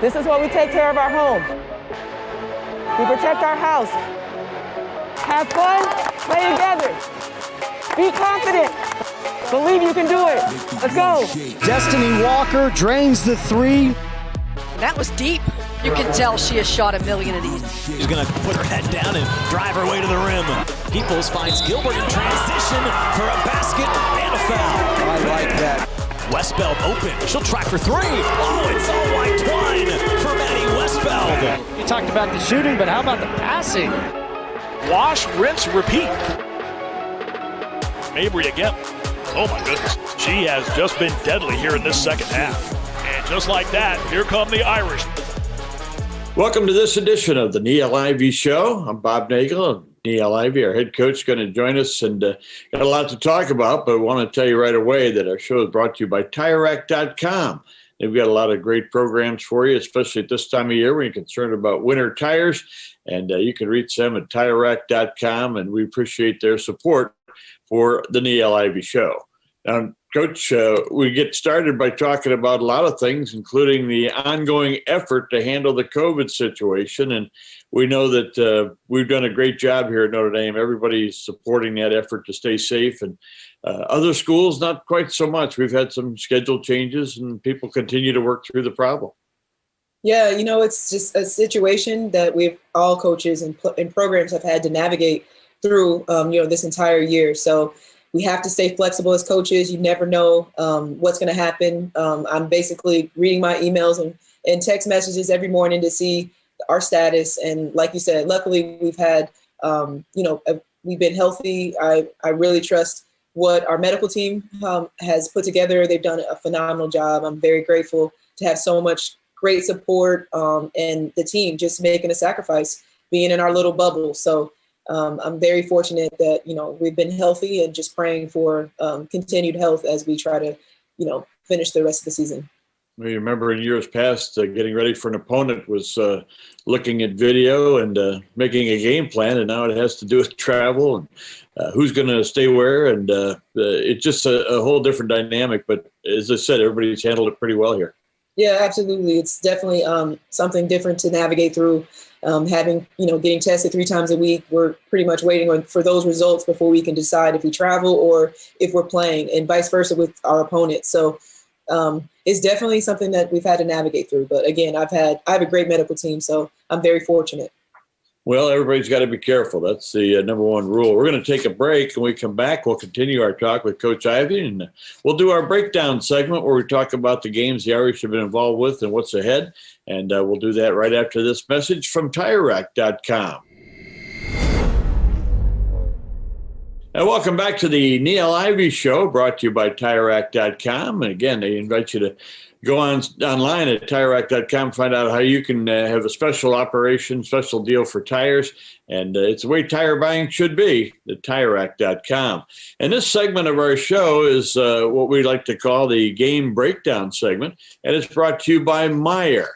This is where we take care of our home. We protect our house. Have fun, play together. Be confident. Believe you can do it. Let's go. Destiny Walker drains the three. That was deep. You can tell she has shot a million of these. She's going to put her head down and drive her way to the rim. Peoples finds Gilbert in transition for a basket and a foul. I like that. Westbeld open. She'll try for three. Oh, it's all white twine for Maddie Westbeld. You talked about the shooting, but how about the passing? Wash, rinse, repeat. Mabry again. Oh my goodness. She has just been deadly here in this second half. And just like that, here come the Irish. Welcome to this edition of the Niele Ivey Show. I'm Bob Nagle. Niele Ivey, our head coach, is going to join us and got a lot to talk about, but I want to tell you right away that our show is brought to you by TireRack.com. They've got a lot of great programs for you, especially at this time of year when you're concerned about winter tires, and you can reach them at TireRack.com, and we appreciate their support for the Niele Ivey Show. Now, Coach, we get started by talking about a lot of things, including the ongoing effort to handle the COVID situation. And we know that we've done a great job here at Notre Dame. Everybody's supporting that effort to stay safe. And other schools, not quite so much. We've had some schedule changes, and people continue to work through the problem. Yeah, it's just a situation that we've all coaches and programs have had to navigate through, this entire year. So we have to stay flexible as coaches. You never know what's going to happen. I'm basically reading my emails and text messages every morning to see our status. And like you said, luckily we've had, we've been healthy. I really trust what our medical team has put together. They've done a phenomenal job. I'm very grateful to have so much great support and the team just making a sacrifice, being in our little bubble. So I'm very fortunate that, we've been healthy and just praying for continued health as we try to, finish the rest of the season. Well, you remember in years past, getting ready for an opponent was looking at video and making a game plan, and now it has to do with travel and who's going to stay where. And it's just a whole different dynamic. But as I said, everybody's handled it pretty well here. Yeah, absolutely. It's definitely something different to navigate through. Getting tested 3 times a week. We're pretty much waiting for those results before we can decide if we travel or if we're playing, and vice versa with our opponents. So it's definitely something that we've had to navigate through. But again, I have a great medical team, so I'm very fortunate. Well, everybody's got to be careful. That's the number one rule. We're going to take a break. When we come back, we'll continue our talk with Coach Ivey, and we'll do our breakdown segment where we talk about the games the Irish have been involved with and what's ahead. And we'll do that right after this message from TireRack.com. And welcome back to the Niele Ivey Show, brought to you by TireRack.com. And again, they invite you to go online at TireRack.com, find out how you can have a special operation, special deal for tires. And it's the way tire buying should be, at TireRack.com. And this segment of our show is what we like to call the game breakdown segment. And it's brought to you by Meijer.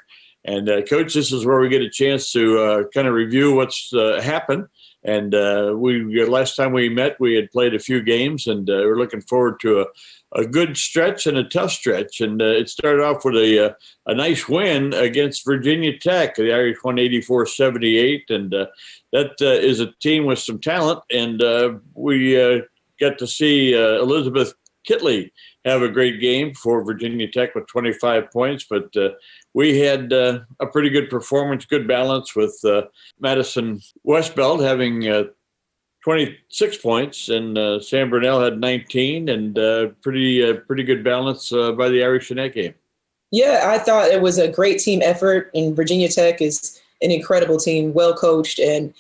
And, Coach, this is where we get a chance to kind of review what's happened. And last time we met, we had played a few games, and we're looking forward to a good stretch and a tough stretch. And it started off with a nice win against Virginia Tech. The Irish won 84-78, and that is a team with some talent. And we got to see Elizabeth Kitley have a great game for Virginia Tech with 25 points, but we had a pretty good performance, good balance with Madison Westbeld having 26 points, and Sam Brunell had 19, and pretty good balance by the Irish in that game. Yeah, I thought it was a great team effort, and Virginia Tech is an incredible team, well coached, and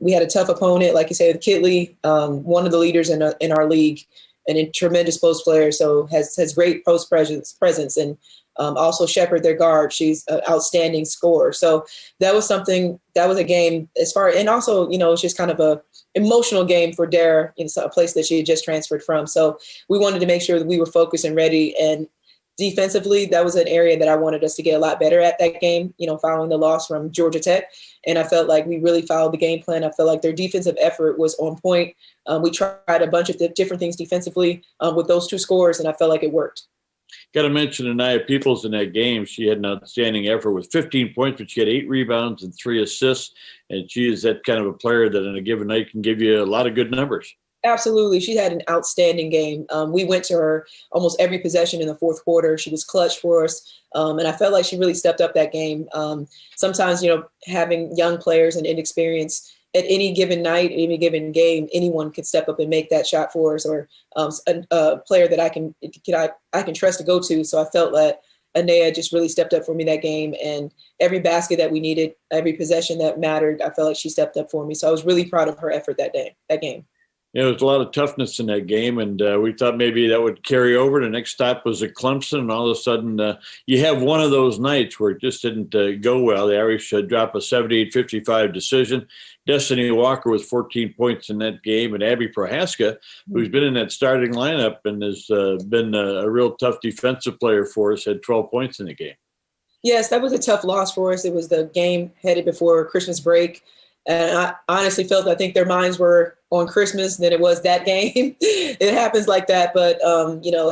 we had a tough opponent, like you said, Kitley, one of the leaders in our league, and a tremendous post player, so has great post presence, and also Shepard, their guard, she's an outstanding scorer. So that was a game and also, it's just kind of a emotional game for Dara, a place that she had just transferred from. So we wanted to make sure that we were focused and ready, and defensively, that was an area that I wanted us to get a lot better at that game, following the loss from Georgia Tech. And I felt like we really followed the game plan. I felt like their defensive effort was on point. We tried a bunch of different things defensively with those 2 scores, and I felt like it worked. Got to mention Anaya Peoples in that game. She had an outstanding effort with 15 points, but she had 8 rebounds and 3 assists. And she is that kind of a player that on a given night can give you a lot of good numbers. Absolutely. She had an outstanding game. We went to her almost every possession in the fourth quarter. She was clutch for us. And I felt like she really stepped up that game. Sometimes, having young players and inexperience at any given night, any given game, anyone could step up and make that shot for us, or a player that I can trust to go to. So I felt that Anaya just really stepped up for me that game, and every basket that we needed, every possession that mattered, I felt like she stepped up for me. So I was really proud of her effort that game. There was a lot of toughness in that game, and we thought maybe that would carry over. The next stop was at Clemson, and all of a sudden you have one of those nights where it just didn't go well. The Irish dropped a 78-55 decision. Destiny Walker with 14 points in that game, and Abby Prohaska, who's been in that starting lineup and has been a real tough defensive player for us, had 12 points in the game. Yes, that was a tough loss for us. It was the game headed before Christmas break. And I honestly felt, I think their minds were on Christmas than it was that game. It happens like that. But,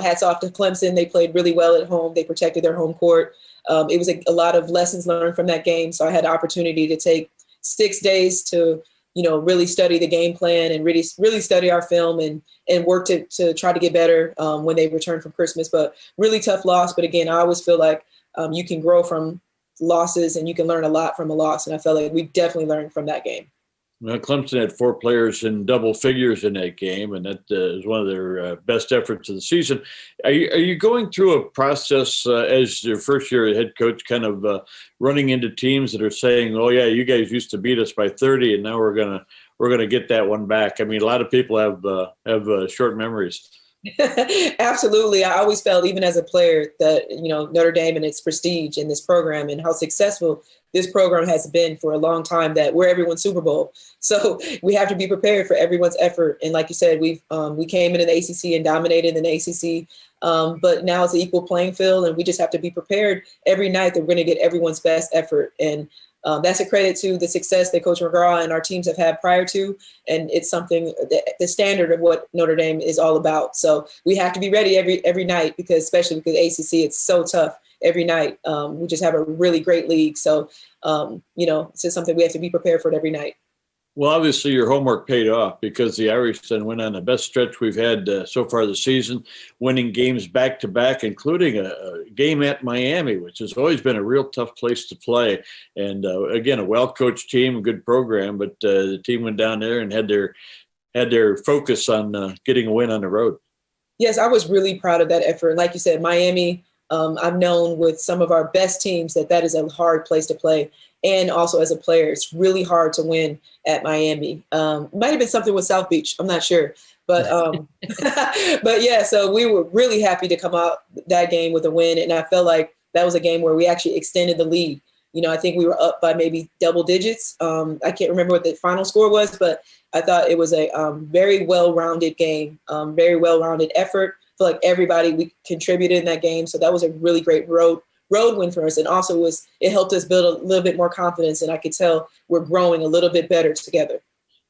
hats off to Clemson. They played really well at home. They protected their home court. It was a lot of lessons learned from that game. So I had the opportunity to take 6 days to, really study the game plan and really study our film and work to try to get better when they return from Christmas. But really tough loss. But again, I always feel like you can grow from losses and you can learn a lot from a loss. And I felt like we definitely learned from that game. Well, Clemson had 4 players in double figures in that game, and that is one of their best efforts of the season. Are you going through a process as your first year head coach, kind of running into teams that are saying, "Oh yeah, you guys used to beat us by 30, and now we're gonna get that one back"? I mean, a lot of people have short memories. Absolutely. I always felt, even as a player, that Notre Dame and its prestige in this program and how successful this program has been for a long time, that we're everyone's Super Bowl. So we have to be prepared for everyone's effort. And like you said, we came into the ACC and dominated in the ACC, but now it's an equal playing field, and we just have to be prepared every night that we're going to get everyone's best effort. And that's a credit to the success that Coach McGraw and our teams have had prior to, and it's something the standard of what Notre Dame is all about. So we have to be ready every night, because especially because ACC, it's so tough every night. We just have a really great league, so it's just something we have to be prepared for it every night. Well, obviously your homework paid off, because the Irish then went on the best stretch we've had so far this season, winning games back-to-back, including a game at Miami, which has always been a real tough place to play. And again, a well-coached team, a good program, but the team went down there and had their focus on getting a win on the road. Yes, I was really proud of that effort. And like you said, Miami, I've known with some of our best teams that is a hard place to play. And also as a player, it's really hard to win at Miami. Might have been something with South Beach. I'm not sure. But but yeah, so we were really happy to come out that game with a win. And I felt like that was a game where we actually extended the lead. I think we were up by maybe double digits. I can't remember what the final score was, but I thought it was a very well-rounded game, very well-rounded effort. I feel like everybody, we contributed in that game. So that was a really great road win for us, and also it helped us build a little bit more confidence, and I could tell we're growing a little bit better together.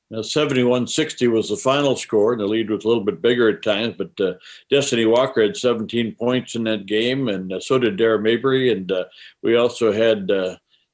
Now, 71-60 was the final score, and the lead was a little bit bigger at times, but Destiny Walker had 17 points in that game, and so did Dara Mabry, and we also had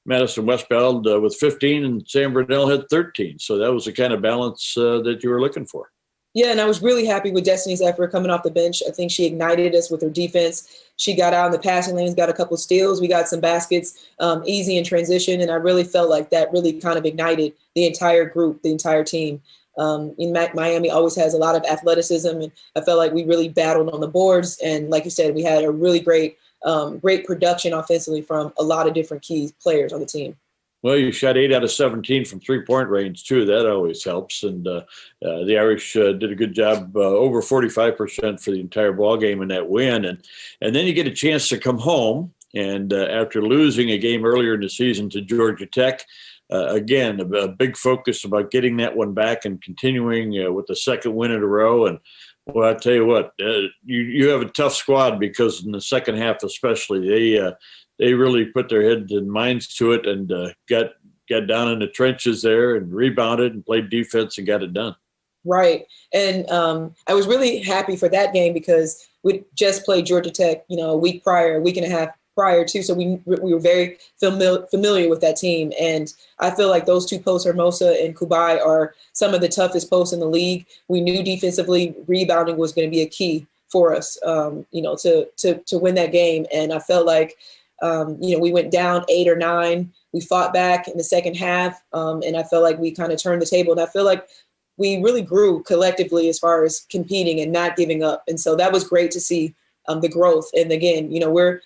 Madison Westbeld with 15, and Sam Brunell had 13, so that was the kind of balance that you were looking for. Yeah, and I was really happy with Destiny's effort coming off the bench. I think she ignited us with her defense. She got out in the passing lanes, got a couple of steals. We got some baskets easy in transition, and I really felt like that really kind of ignited the entire group, the entire team. Miami always has a lot of athleticism, and I felt like we really battled on the boards. And like you said, we had a really great production offensively from a lot of different key players on the team. Well, you shot 8 out of 17 from three-point range, too. That always helps. And the Irish did a good job, over 45% for the entire ball game in that win. And then you get a chance to come home. And after losing a game earlier in the season to Georgia Tech, again, a big focus about getting that one back and continuing with the second win in a row. And, well, I tell you what, you have a tough squad, because in the second half especially, they really put their heads and minds to it, and got down in the trenches there and rebounded and played defense and got it done. Right. And I was really happy for that game, because we just played Georgia Tech, a week and a half prior to. So we were very familiar with that team. And I feel like those two posts, Hermosa and Kubai, are some of the toughest posts in the league. We knew defensively rebounding was going to be a key for us, to win that game. And I felt like, we went down 8 or 9. We fought back in the second half, and I felt like we kind of turned the table. And I feel like we really grew collectively as far as competing and not giving up. And so that was great to see the growth. And again,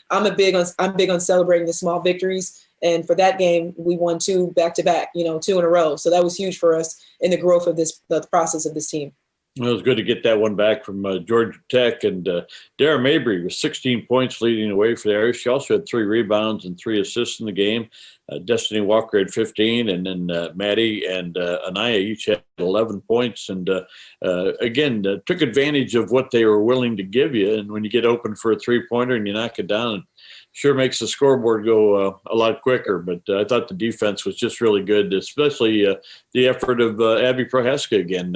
I'm big on celebrating the small victories. And for that game, we won 2 back-to-back, 2 in a row. So that was huge for us in the growth of the process of this team. Well, it was good to get that one back from Georgia Tech. And Dara Mabry was 16 points leading the way for the Irish. She also had 3 rebounds and 3 assists in the game. Destiny Walker had 15, and then Maddie and Anaya each had 11 points. And again, took advantage of what they were willing to give you. And when you get open for a 3-pointer and you knock it down, it sure makes the scoreboard go a lot quicker. But I thought the defense was just really good, especially the effort of Abby Prohaska again,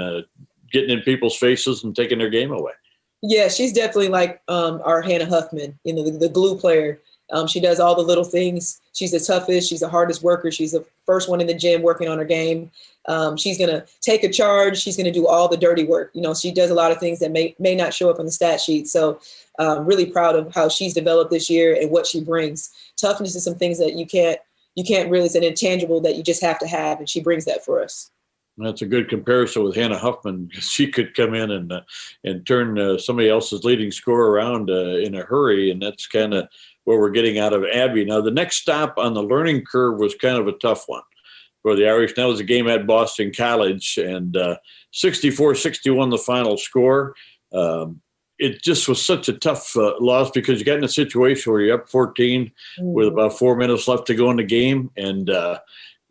getting in people's faces and taking their game away. Yeah, she's definitely like our Hannah Huffman, the glue player. She does all the little things. She's the toughest. She's the hardest worker. She's the first one in the gym working on her game. She's going to take a charge. She's going to do all the dirty work. She does a lot of things that may not show up on the stat sheet. So really proud of how she's developed this year and what she brings. Toughness is some things that you can't really, it's an intangible that you just have to have. And she brings that for us. That's a good comparison with Hannah Huffman. She could come in and turn somebody else's leading scorer around in a hurry, and that's kind of what we're getting out of Abby. Now, the next stop on the learning curve was kind of a tough one for the Irish. That was a game at Boston College, and 64-61 the final score. It just was such a tough loss because you got in a situation where you're up 14 with about 4 minutes left to go in the game, and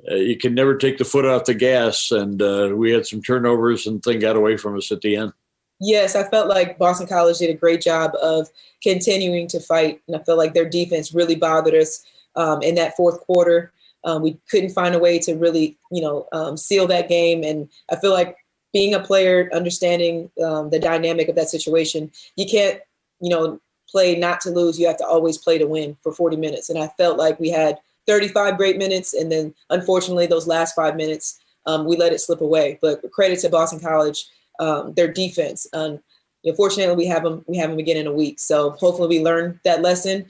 you can never take the foot off the gas, and we had some turnovers and things got away from us at the end. Yes, I felt like Boston College did a great job of continuing to fight, and I felt like their defense really bothered us in that fourth quarter. We couldn't find a way to really, seal that game, and I feel like being a player, understanding the dynamic of that situation, you can't, play not to lose. You have to always play to win for 40 minutes, and I felt like we had 35 great minutes, and then unfortunately those last 5 minutes we let it slip away. But credit to Boston College, their defense. Fortunately, we have them again in a week, so hopefully we learn that lesson.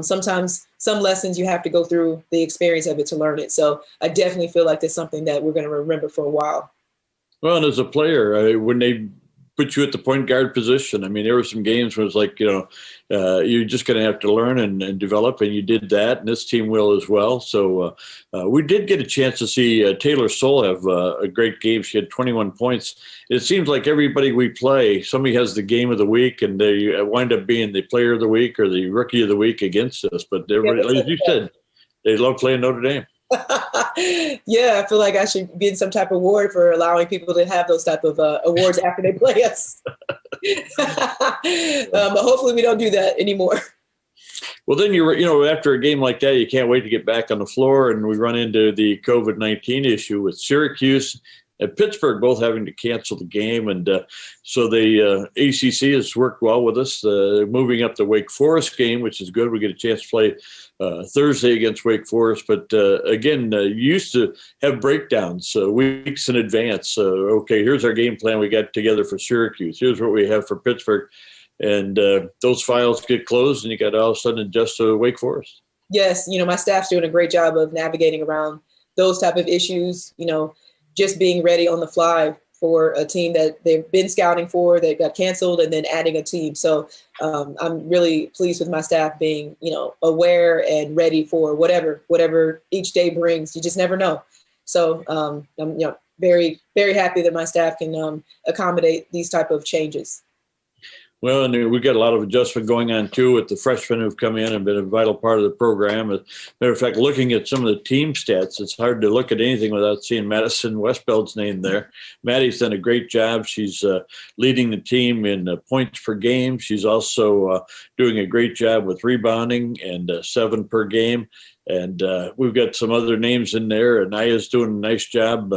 Sometimes some lessons you have to go through the experience of it to learn it. So I definitely feel like that's something that we're going to remember for a while. Well, and as a player, when they put you at the point guard position, there were some games where it's like, you're just going to have to learn and develop, and you did that, and this team will as well. So we did get a chance to see Taylor Soule have a great game. She had 21 points. It seems like everybody we play, somebody has the game of the week, and they wind up being the player of the week or the rookie of the week against us. But everybody, as you said, they love playing Notre Dame. Yeah, I feel like I should get some type of award for allowing people to have those type of awards after they play us. But hopefully we don't do that anymore. Well, then after a game like that, you can't wait to get back on the floor, and we run into the COVID-19 issue with Syracuse and Pittsburgh both having to cancel the game, and so the ACC has worked well with us, moving up the Wake Forest game, which is good. We get a chance to play Thursday against Wake Forest, but again, you used to have breakdowns weeks in advance. Okay, here's our game plan we got together for Syracuse. Here's what we have for Pittsburgh, and those files get closed, and you got to all of a sudden adjust to Wake Forest. Yes, my staff's doing a great job of navigating around those type of issues. Just being ready on the fly for a team that they've been scouting for, that got canceled, and then adding a team. So I'm really pleased with my staff being, aware and ready for whatever each day brings. You just never know. So I'm, very, very happy that my staff can accommodate these type of changes. Well, and we've got a lot of adjustment going on, too, with the freshmen who've come in and been a vital part of the program. As a matter of fact, looking at some of the team stats, it's hard to look at anything without seeing Madison Westbeld's name there. Maddie's done a great job. She's leading the team in points per game. She's also doing a great job with rebounding and 7 per game. And we've got some other names in there. Anaya's doing a nice job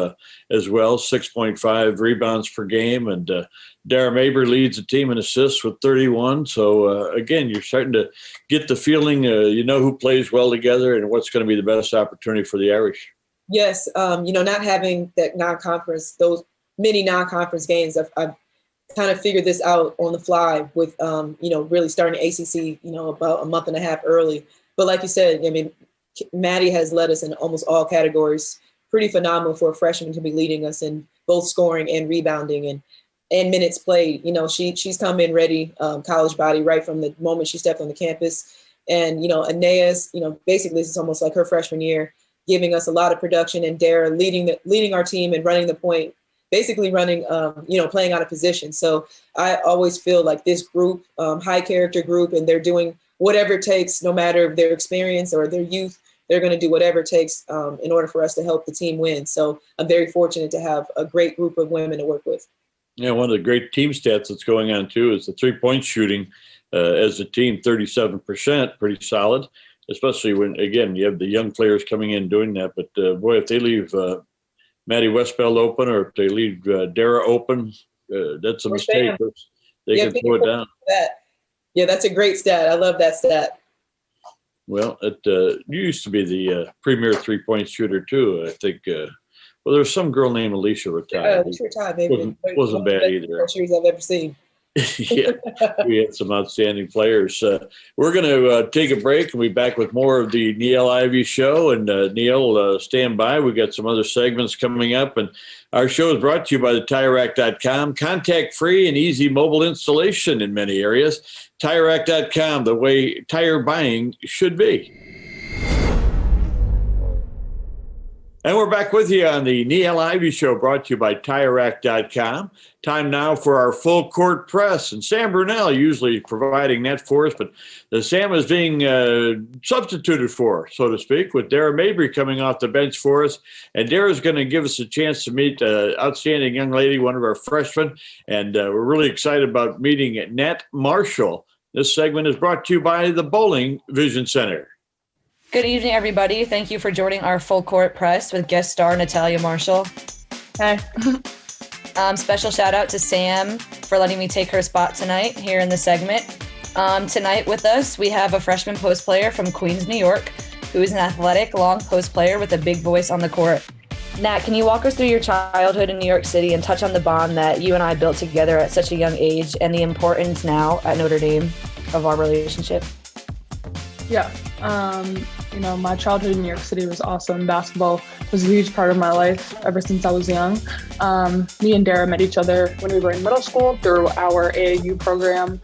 as well, 6.5 rebounds per game. And Dara Mabry leads the team in assists with 31. So, again, you're starting to get the feeling, who plays well together and what's going to be the best opportunity for the Irish. Yes, not having that non-conference, those many non-conference games, I've kind of figured this out on the fly with, really starting ACC, about a month and a half early. But like you said, Maddie has led us in almost all categories. Pretty phenomenal for a freshman to be leading us in both scoring and rebounding and minutes played. She's come in ready, college body, right from the moment she stepped on the campus. And, Anaya's, basically this is almost like her freshman year, giving us a lot of production, and Dara leading our team and running the point, basically running, playing out of position. So I always feel like this group, high character group, and they're doing whatever it takes, no matter their experience or their youth, they're going to do whatever it takes in order for us to help the team win. So I'm very fortunate to have a great group of women to work with. Yeah, one of the great team stats that's going on, too, is the three-point shooting as a team, 37%, pretty solid, especially when, again, you have the young players coming in doing that. But, boy, if they leave Maddie Westbeld open or if they leave Dara open, that's a mistake. They can throw it down. Yeah, that's a great stat. I love that stat. Well, you used to be the premier three-point shooter, too, I think. There's some girl named Alicia retired. Alicia retired, maybe. Wasn't bad either. Shooters I've ever seen. Yeah, we had some outstanding players. We're going to take a break and be back with more of the Niele Ivey Show. And Niele, stand by. We got some other segments coming up. And our show is brought to you by the TireRack.com. Contact-free and easy mobile installation in many areas. TireRack.com, the way tire buying should be. And we're back with you on the Niele Ivey Show, brought to you by TireRack.com. Time now for our full court press. And Sam Brunell usually providing that for us, but the Sam is being substituted for, so to speak, with Dara Mabry coming off the bench for us. And Dara's going to give us a chance to meet an outstanding young lady, one of our freshmen. And we're really excited about meeting Nat Marshall. This segment is brought to you by the Bowling Vision Center. Good evening, everybody. Thank you for joining our full court press with guest star Natalya Marshall. Hey. Special shout out to Sam for letting me take her spot tonight here in the segment. Tonight with us, we have a freshman post player from Queens, New York, who is an athletic, long post player with a big voice on the court. Nat, can you walk us through your childhood in New York City and touch on the bond that you and I built together at such a young age and the importance now at Notre Dame of our relationship? Yeah. My childhood in New York City was awesome. Basketball was a huge part of my life ever since I was young. Me and Dara met each other when we were in middle school through our AAU program,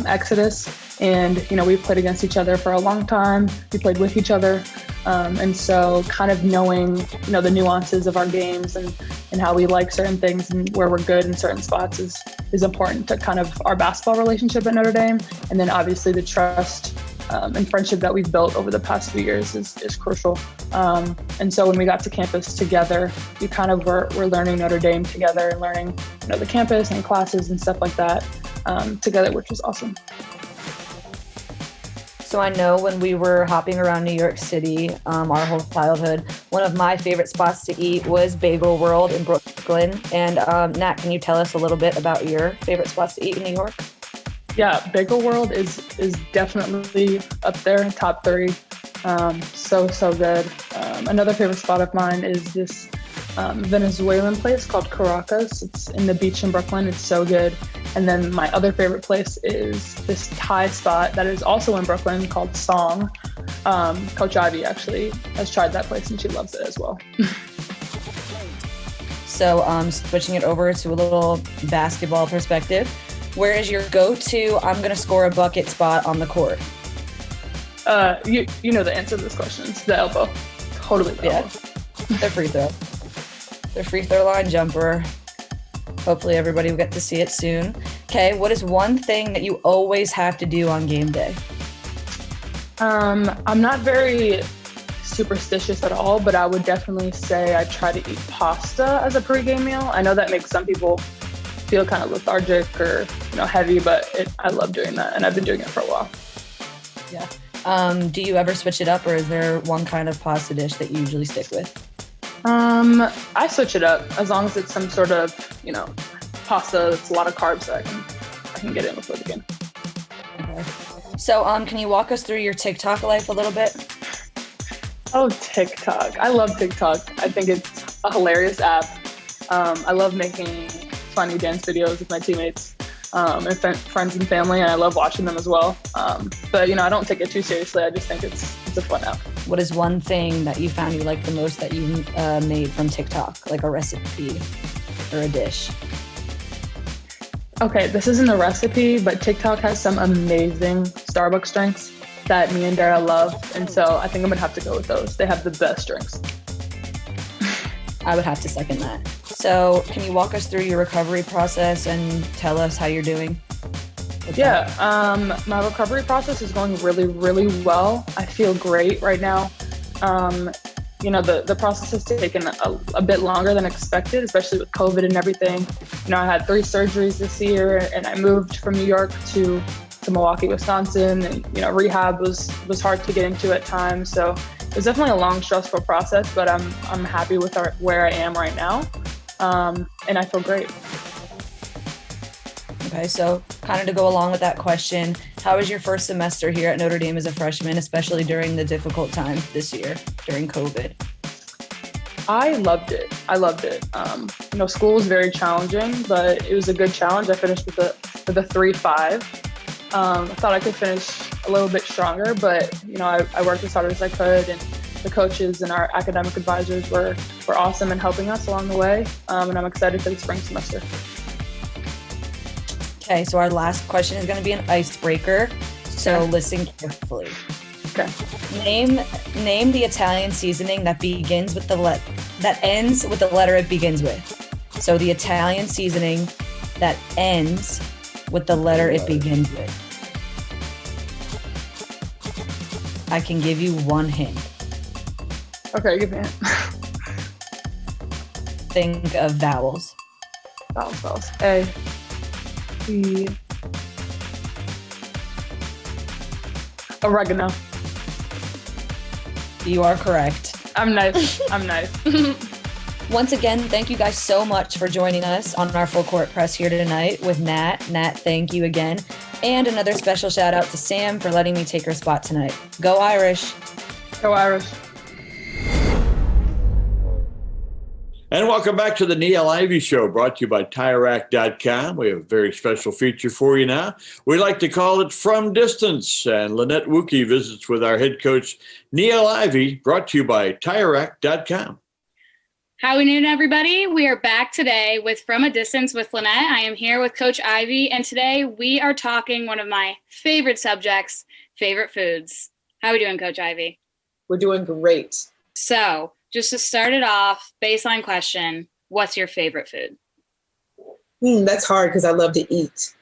Exodus. And, we played against each other for a long time. We played with each other. And so kind of knowing, the nuances of our games and how we like certain things and where we're good in certain spots is important to kind of our basketball relationship at Notre Dame. And then obviously the trust and friendship that we've built over the past few years is crucial. And so when we got to campus together, we kind of were learning Notre Dame together and learning the campus and classes and stuff like that together, which was awesome. So I know when we were hopping around New York City, our whole childhood, one of my favorite spots to eat was Bagel World in Brooklyn. And Nat, can you tell us a little bit about your favorite spots to eat in New York? Yeah, Bagel World is definitely up there in top 3. So good. Another favorite spot of mine is this Venezuelan place called Caracas. It's in the beach in Brooklyn. It's so good. And then my other favorite place is this Thai spot that is also in Brooklyn called Song. Coach Ivey actually has tried that place and she loves it as well. So switching it over to a little basketball perspective, where is your go-to I'm going to score a bucket spot on the court? You know the answer to this question. It's the elbow. Totally the elbow. The free throw. The free throw line jumper. Hopefully everybody will get to see it soon. Okay, what is one thing that you always have to do on game day? I'm not very superstitious at all, but I would definitely say I try to eat pasta as a pregame meal. I know that makes some people feel kind of lethargic or heavy, but I love doing that, and I've been doing it for a while. Yeah, Do you ever switch it up, or is there one kind of pasta dish that you usually stick with? I switch it up as long as it's some sort of, pasta that's a lot of carbs that I can get in with it again. Okay. So, can you walk us through your TikTok life a little bit? Oh, TikTok. I love TikTok. I think it's a hilarious app. I love making funny dance videos with my teammates and friends and family, and I love watching them as well. But, I don't take it too seriously. I just think it's a fun app. What is one thing that you found you like the most that you made from TikTok, like a recipe or a dish? Okay, this isn't a recipe, but TikTok has some amazing Starbucks drinks that me and Dara love, and so I think I'm gonna have to go with those. They have the best drinks. I would have to second that. So can you walk us through your recovery process and tell us how you're doing? Yeah, my recovery process is going really, really well. I feel great right now. The process has taken a bit longer than expected, especially with COVID and everything. I had 3 surgeries this year, and I moved from New York to Milwaukee, Wisconsin, and rehab was hard to get into at times. So it was definitely a long, stressful process, but I'm happy with where I am right now, and I feel great. Okay, so kind of to go along with that question, how was your first semester here at Notre Dame as a freshman, especially during the difficult time this year during COVID? I loved it. School was very challenging, but it was a good challenge. I finished with a 3.5. I thought I could finish a little bit stronger, but I worked as hard as I could, and the coaches and our academic advisors were awesome in helping us along the way, and I'm excited for the spring semester. Okay, so our last question is going to be an icebreaker, so listen carefully. Okay. Name the Italian seasoning that ends with the letter it begins with. So the Italian seasoning that ends with the letter it begins with. I can give you one hint. Okay, give me a hint. Think of vowels. Vowels. A. E. Oregano. You are correct. I'm nice. Once again, thank you guys so much for joining us on our full court press here tonight with Nat. Nat, thank you again. And another special shout out to Sam for letting me take her spot tonight. Go Irish. Go Irish. And welcome back to the Niele Ivey Show, brought to you by TireRack.com. We have a very special feature for you now. We like to call it From Distance. And Lynette Wookie visits with our head coach, Niele Ivey, brought to you by TireRack.com. Howdy noon, everybody. We are back today with From a Distance with Lynette. I am here with Coach Ivey, and today we are talking one of my favorite subjects, favorite foods. How are we doing, Coach Ivey? We're doing great. So, just to start it off, baseline question, what's your favorite food? That's hard because I love to eat.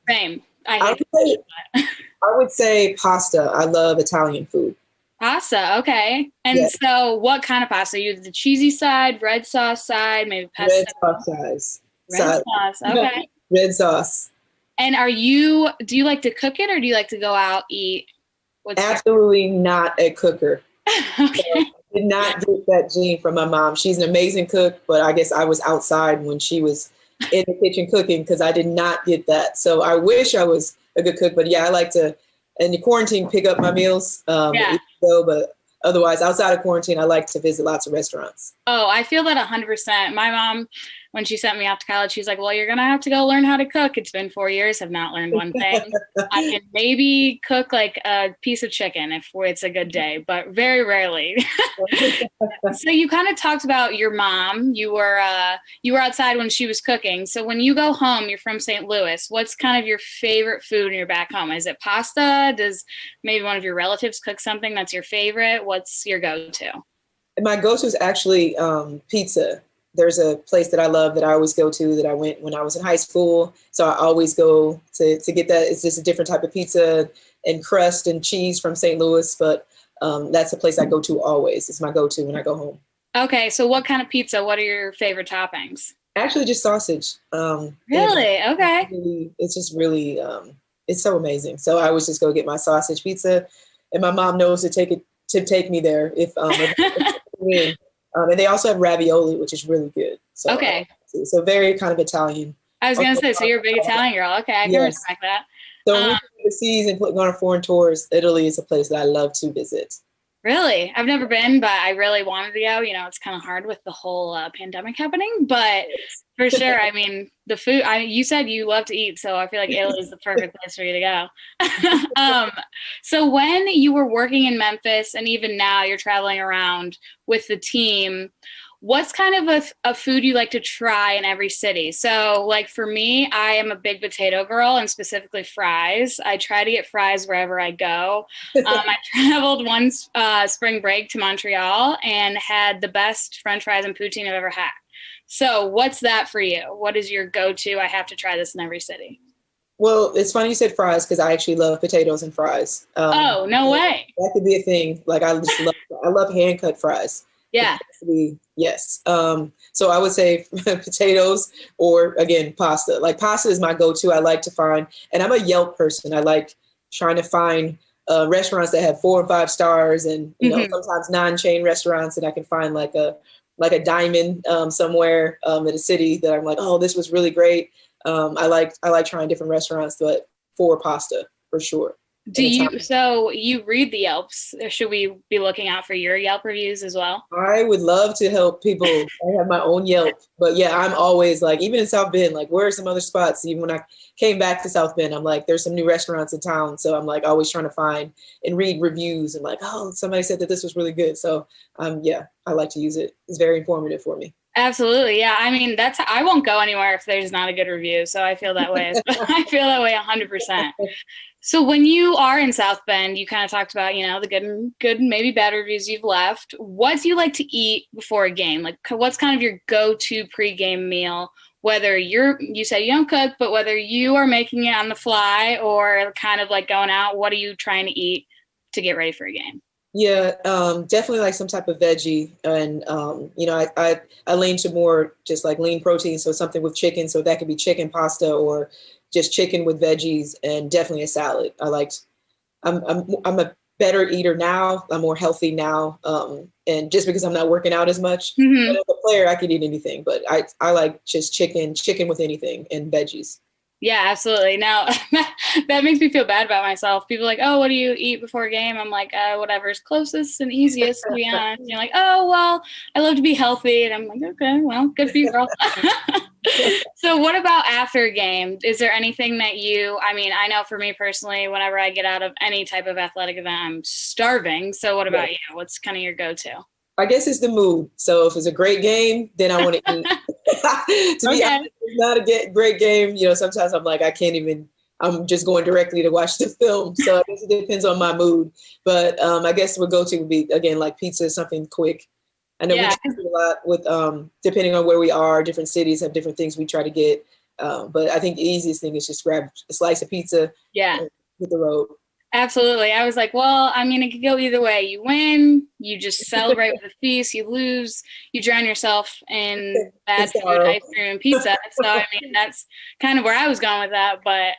Same. I would say pasta. I love Italian food. Pasta, okay. And so what kind of pasta? You the cheesy side, red sauce side, maybe pesto? Red sauce size. Red sauce, okay. Red sauce. And do you like to cook it or do you like to go out, eat? Absolutely not a cooker. Okay. So I did not get that gene from my mom. She's an amazing cook, but I guess I was outside when she was in the kitchen cooking because I did not get that. So I wish I was a good cook, but yeah, I like to, in the quarantine, pick up my meals. But otherwise, outside of quarantine, I like to visit lots of restaurants. Oh, I feel that 100%. My mom, when she sent me off to college, she's like, well, you're going to have to go learn how to cook. It's been 4 years, have not learned one thing. I can maybe cook like a piece of chicken if it's a good day, but very rarely. So you kind of talked about your mom. You were outside when she was cooking. So when you go home, you're from St. Louis. What's kind of your favorite food when you're back home? Is it pasta? Does maybe one of your relatives cook something that's your favorite? What's your go-to? My go-to is actually pizza. There's a place that I love that I always go to that I went when I was in high school. So I always go to get that. It's just a different type of pizza and crust and cheese from St. Louis. But that's a place I go to always. It's my go-to when I go home. Okay. So what kind of pizza? What are your favorite toppings? Actually, just sausage. Really? Okay. It's just really, it's so amazing. So I always just go get my sausage pizza and my mom knows to take me there if I win. And they also have ravioli, which is really good. So, okay. So very kind of Italian. I was going to say, so you're a big Italian girl. Okay, I can respect that. So when we go overseas and going on foreign tours, Italy is a place that I love to visit. Really? I've never been, but I really wanted to go. It's kind of hard with the whole pandemic happening, but for sure. I mean, the food, you said you love to eat, so I feel like Italy is the perfect place for you to go. So when you were working in Memphis and even now you're traveling around with the team, what's kind of a food you like to try in every city? So like for me, I am a big potato girl and specifically fries. I try to get fries wherever I go. I traveled one spring break to Montreal and had the best French fries and poutine I've ever had. So what's that for you? What is your go-to? I have to try this in every city. Well, it's funny you said fries because I actually love potatoes and fries. Oh, no way. That could be a thing. Like I love hand-cut fries. Yeah. Yes. So I would say potatoes or, again, pasta. Like pasta is my go-to. I like to find, and I'm a Yelp person. I like trying to find restaurants that have 4 and 5 stars and, sometimes non-chain restaurants, and I can find like a diamond somewhere in a city that I'm like, oh, this was really great. I like trying different restaurants, but for pasta for sure. So you read the Yelps? Should we be looking out for your Yelp reviews as well? I would love to help people. I have my own Yelp, but yeah, I'm always like, even in South Bend, like where are some other spots? Even when I came back to South Bend, I'm like, there's some new restaurants in town. So I'm like always trying to find and read reviews and like, oh, somebody said that this was really good. So yeah, I like to use it. It's very informative for me. Absolutely. Yeah. I mean, I won't go anywhere if there's not a good review. So I feel that way. I feel that way 100%. So when you are in South Bend, you kind of talked about, the good, maybe bad reviews you've left. What do you like to eat before a game? Like what's kind of your go-to pregame meal, whether you say you don't cook, but whether you are making it on the fly or kind of like going out, what are you trying to eat to get ready for a game? Yeah, definitely like some type of veggie. And, I lean to more just like lean protein. So something with chicken. So that could be chicken pasta or just chicken with veggies and definitely a salad. I'm a better eater now. I'm more healthy now. And just because I'm not working out as much, but as a player, I could eat anything, but I like just chicken with anything and veggies. Yeah, absolutely. Now that makes me feel bad about myself. People are like, oh, what do you eat before a game? I'm like, whatever's closest and easiest, to be honest. And you're like, oh, well, I love to be healthy. And I'm like, okay, well, good for you, girl. So what about after a game? Is there anything that I know for me personally, whenever I get out of any type of athletic event, I'm starving. So what about you? What's kind of your go-to? I guess it's the mood. So if it's a great game, then I want to eat. To be honest, it's not a great game. Sometimes I'm like, I'm just going directly to watch the film. So I guess it depends on my mood. But I guess what go-to would be, again, like pizza, something quick. I know we do a lot with, depending on where we are, different cities have different things we try to get. But I think the easiest thing is just grab a slice of pizza and hit the road. Absolutely. I was like, well, it could go either way. You win, you just celebrate with a feast. You lose, you drown yourself in bad food, ice cream, and pizza. So, that's kind of where I was going with that. But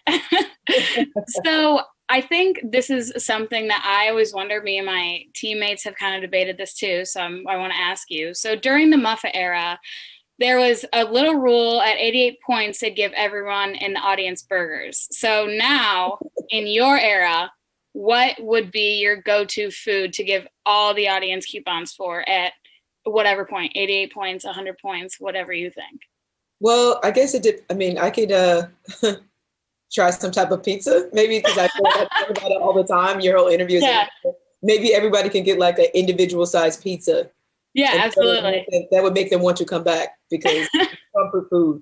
so I think this is something that I always wonder. Me and my teammates have kind of debated this too. So I want to ask you. So during the Muffet era, there was a little rule at 88 points they'd give everyone in the audience burgers. So now in your era, what would be your go-to food to give all the audience coupons for at whatever point, 88 points, 100 points, whatever you think? Well, I guess I could try some type of pizza, maybe because I talk about it all the time. Your whole interview is maybe everybody can get like an individual sized pizza. Yeah, absolutely. That would make them want to come back because it's comfort food.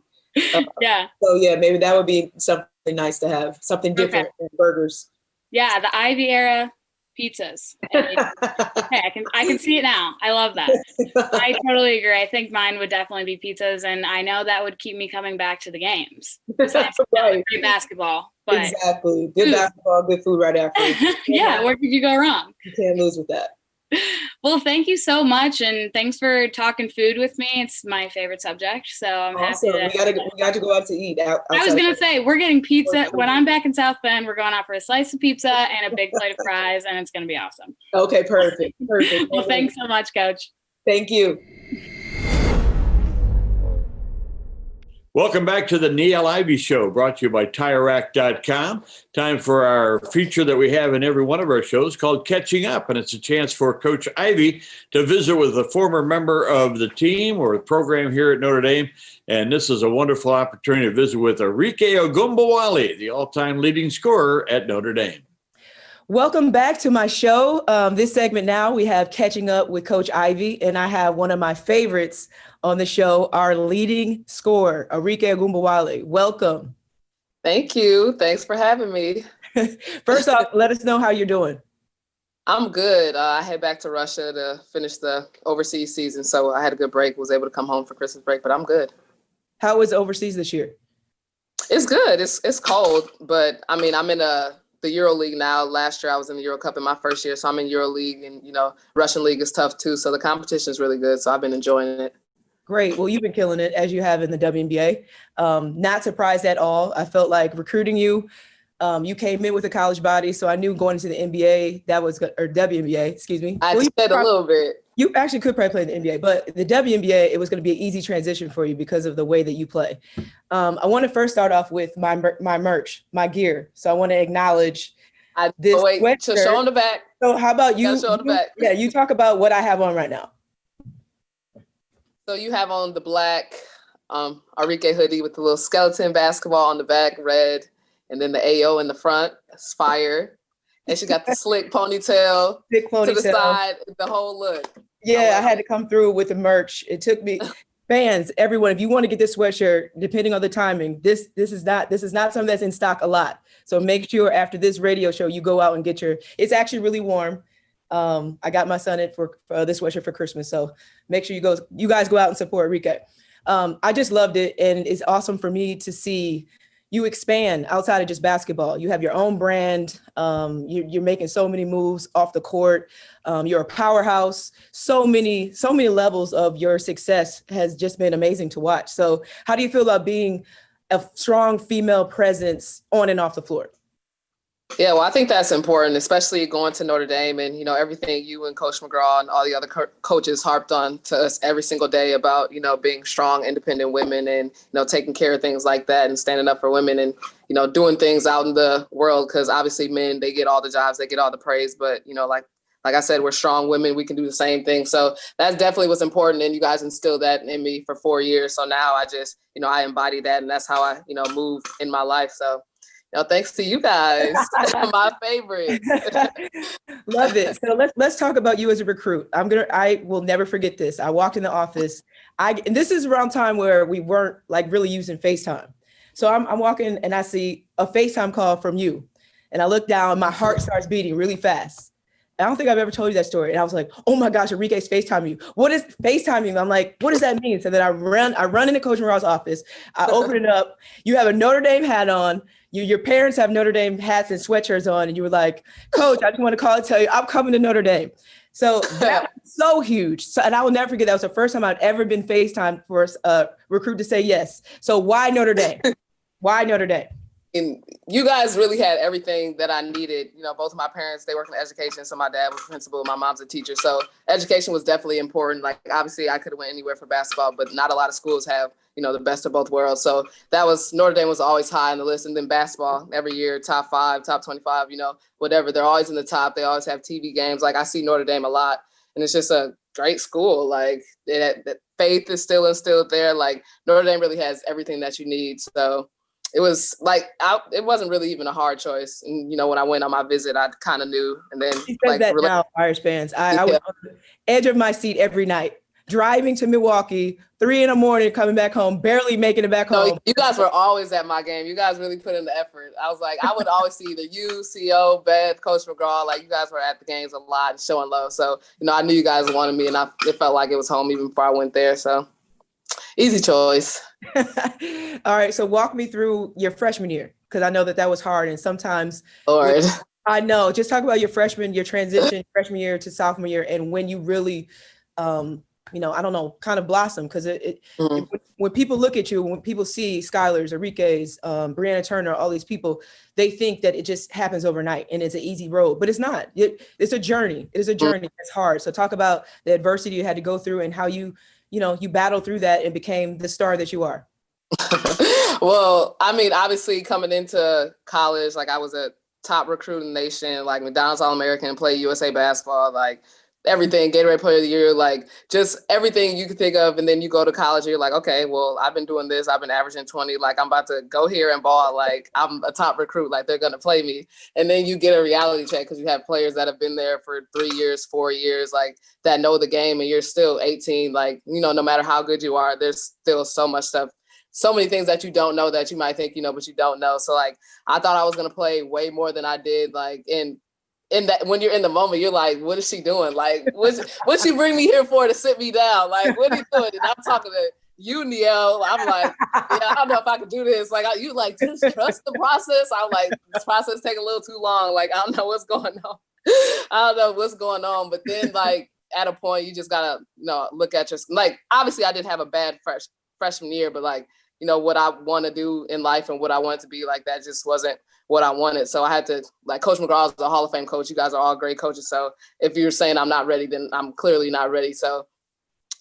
Yeah. So yeah, maybe that would be something nice to have, something different than burgers. Yeah, the Ivey era pizzas. I can see it now. I love that. I totally agree. I think mine would definitely be pizzas, and I know that would keep me coming back to the games. Besides great basketball. But exactly. Good basketball, good food right after. Yeah, where could you go wrong? You can't lose with that. Well, thank you so much, and thanks for talking food with me. It's my favorite subject, so I'm happy that we got to go out to eat. I was gonna say we're getting pizza when I'm back in South Bend. We're going out for a slice of pizza and a big plate of fries, and it's gonna be awesome. Okay, perfect. Well, thanks so much, Coach. Thank you. Welcome back to the Niele Ivey Show, brought to you by TireRack.com. Time for our feature that we have in every one of our shows called Catching Up, and it's a chance for Coach Ivey to visit with a former member of the team or the program here at Notre Dame. And this is a wonderful opportunity to visit with Arike Ogunbowale, the all-time leading scorer at Notre Dame. Welcome back to my show. This segment now, we have Catching Up with Coach Ivey, and I have one of my favorites on the show, our leading scorer, Arike Ogunbowale. Welcome. Thank you. Thanks for having me. First off, let us know how you're doing. I'm good. I head back to Russia to finish the overseas season, so I had a good break, was able to come home for Christmas break, but I'm good. How was overseas this year? It's good. It's cold, but I mean, I'm in the Euro League now. Last year I was in the Euro Cup in my first year, so I'm in Euro League, and Russian League is tough too. So the competition is really good. So I've been enjoying it. Great. Well, you've been killing it as you have in the WNBA. Not surprised at all. I felt like recruiting you. You came in with a college body, so I knew going into the NBA or WNBA, excuse me. I said a little bit. You actually could probably play in the NBA, but the WNBA, it was going to be an easy transition for you because of the way that you play. I want to first start off with my merch, my gear. So I want to acknowledge this sweatshirt. So show on the back. So how about you? Show on the back. Yeah, you talk about what I have on right now. So you have on the black Arike hoodie with the little skeleton basketball on the back, red, and then the AO in the front. It's fire. And she got the slick ponytail to the side, the whole look. Yeah, I had to come through with the merch. It took me, fans, everyone, if you want to get this sweatshirt, depending on the timing, this is not something that's in stock a lot. So make sure after this radio show, you go out and get it's actually really warm. I got my son it for this sweatshirt for Christmas. So make sure you guys go out and support Arike. I just loved it. And it's awesome for me to see you expand outside of just basketball. You have your own brand. You're making so many moves off the court. You're a powerhouse. So many levels of your success has just been amazing to watch. So how do you feel about being a strong female presence on and off the floor? Yeah, well, I think that's important, especially going to Notre Dame and, everything you and Coach McGraw and all the other coaches harped on to us every single day about, being strong, independent women and, taking care of things like that and standing up for women and, doing things out in the world. Because obviously men, they get all the jobs, they get all the praise. But, like I said, we're strong women. We can do the same thing. So that's definitely what's important. And you guys instilled that in me for 4 years. So now I just, I embody that. And that's how I, move in my life. So. Thanks to you guys. My favorite. Love it. So let's talk about you as a recruit. I will never forget this. I walked in the office. And this is around time where we weren't really using FaceTime. So I'm walking and I see a FaceTime call from you. And I look down, my heart starts beating really fast. I don't think I've ever told you that story. And I was like, oh my gosh, Arike's FaceTiming you. What is FaceTiming? I'm like, what does that mean? So then I run into Coach Monroe's office. I open it up. You have a Notre Dame hat on. Your parents have Notre Dame hats and sweatshirts on. And you were like, Coach, I just want to call and tell you, I'm coming to Notre Dame. So that was so huge. And I will never forget, that was the first time I'd ever been FaceTimed for a recruit to say yes. So why Notre Dame? Why Notre Dame? And you guys really had everything that I needed. Both of my parents, they work in education. So my dad was a principal, my mom's a teacher. So education was definitely important. Like, obviously I could have went anywhere for basketball, but not a lot of schools have, the best of both worlds. So Notre Dame was always high on the list. And then basketball every year, top 5, top 25, whatever. They're always in the top. They always have TV games. Like, I see Notre Dame a lot, and it's just a great school. Like, that faith is still instilled there. Like, Notre Dame really has everything that you need. So it was it wasn't really even a hard choice. And, when I went on my visit, I kind of knew. And then he says that now, Irish fans. I was on the edge of my seat every night, driving to Milwaukee, 3 a.m, coming back home, barely making it back home. You guys were always at my game. You guys really put in the effort. I was like, I would always see either you, CO, Beth, Coach McGraw. Like, you guys were at the games a lot and showing love. So, I knew you guys wanted me, and it felt like it was home even before I went there. So easy choice. All right. So walk me through your freshman year, because I know that was hard. And sometimes I know. Just talk about your transition freshman year to sophomore year, and when you really, I don't know, kind of blossom. Because when people look at you, when people see Skylar's, Enrique's, Brianna Turner, all these people, they think that it just happens overnight and it's an easy road, but it's not. It's a journey. It is a journey. It's hard. So talk about the adversity you had to go through and how you battled through that and became the star that you are. Well, I mean, obviously coming into college, like I was a top recruit in the nation, like McDonald's All-American, played USA basketball, like everything, Gatorade Player of the Year, like just everything you could think of. And then you go to college and you're like, okay, well, I've been doing this. I've been averaging 20. Like I'm about to go here and ball. Like I'm a top recruit. Like they're going to play me. And then you get a reality check because you have players that have been there for 3 years, 4 years, like that know the game, and you're still 18. Like, no matter how good you are, there's still so much stuff, so many things that you don't know that you might think, but you don't know. So like, I thought I was going to play way more than I did. Like in that, when you're in the moment, you're like, what is she doing? Like, what's she bring me here for, to sit me down? Like, what are you doing? And I'm talking to you, Niele. I'm like, yeah, I don't know if I can do this. Like, you like, just trust the process. I'm like, this process take a little too long. Like, I don't know what's going on. I don't know what's going on. But then like at a point, you just gotta, look at your, like, obviously I didn't have a bad freshman year, but like, what I want to do in life and what I wanted to be, like, that just wasn't what I wanted. So I had to, like, Coach McGraw is a Hall of Fame coach. You guys are all great coaches. So if you're saying I'm not ready, then I'm clearly not ready. So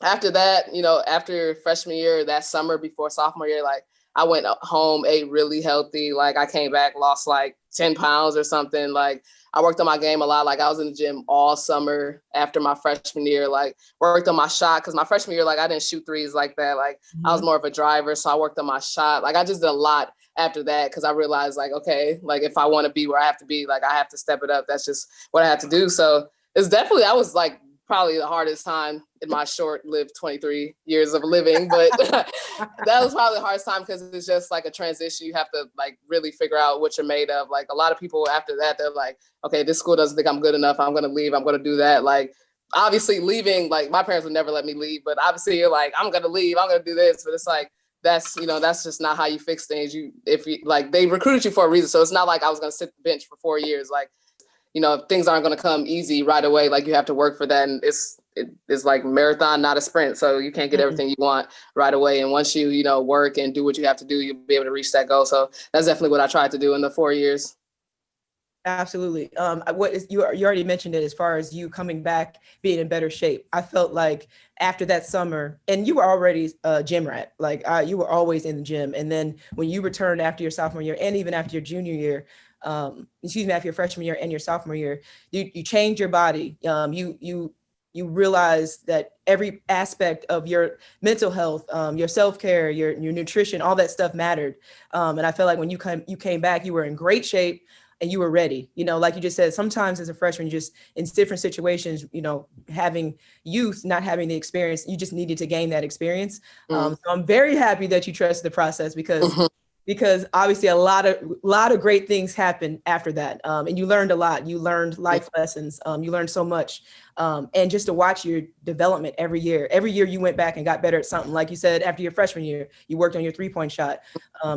after that, after freshman year, that summer before sophomore year, like I went home, ate really healthy. Like I came back, lost like 10 pounds or something. Like I worked on my game a lot. Like I was in the gym all summer after my freshman year, like worked on my shot. Cause my freshman year, like I didn't shoot threes like that. Like I was more of a driver. So I worked on my shot. Like I just did a lot after that. Cause I realized like, okay, like if I want to be where I have to be, like I have to step it up. That's just what I have to do. So it's definitely, I was like probably the hardest time in my short-lived 23 years of living, but that was probably the hardest time because it's just like a transition. You have to like really figure out what you're made of. Like a lot of people after that, they're like, okay, this school doesn't think I'm good enough. I'm going to leave. I'm going to do that. Like obviously leaving, like my parents would never let me leave, but obviously you're like, I'm going to leave. I'm going to do this. But it's like, that's just not how you fix things. If they recruited you for a reason. So it's not like I was going to sit the bench for 4 years. Like, things aren't going to come easy right away. Like you have to work for that. And it's like marathon, not a sprint. So you can't get everything you want right away. And once you, work and do what you have to do, you'll be able to reach that goal. So that's definitely what I tried to do in the 4 years. Absolutely. You already mentioned it as far as you coming back, being in better shape. I felt like after that summer, and you were already a gym rat, like you were always in the gym. And then when you returned after your sophomore year and even after your junior year, after your freshman year and your sophomore year, you changed your body. You realize that every aspect of your mental health, your self-care, your nutrition, all that stuff mattered. And I feel like when you came back, you were in great shape and you were ready. Like you just said, sometimes as a freshman, you just in different situations, having youth, not having the experience, you just needed to gain that experience. So I'm very happy that you trusted the process because obviously a lot of great things happened after that. And you learned a lot. You learned life lessons. You learned so much. And just to watch your development every year you went back and got better at something. Like you said, after your freshman year, you worked on your 3-point shot.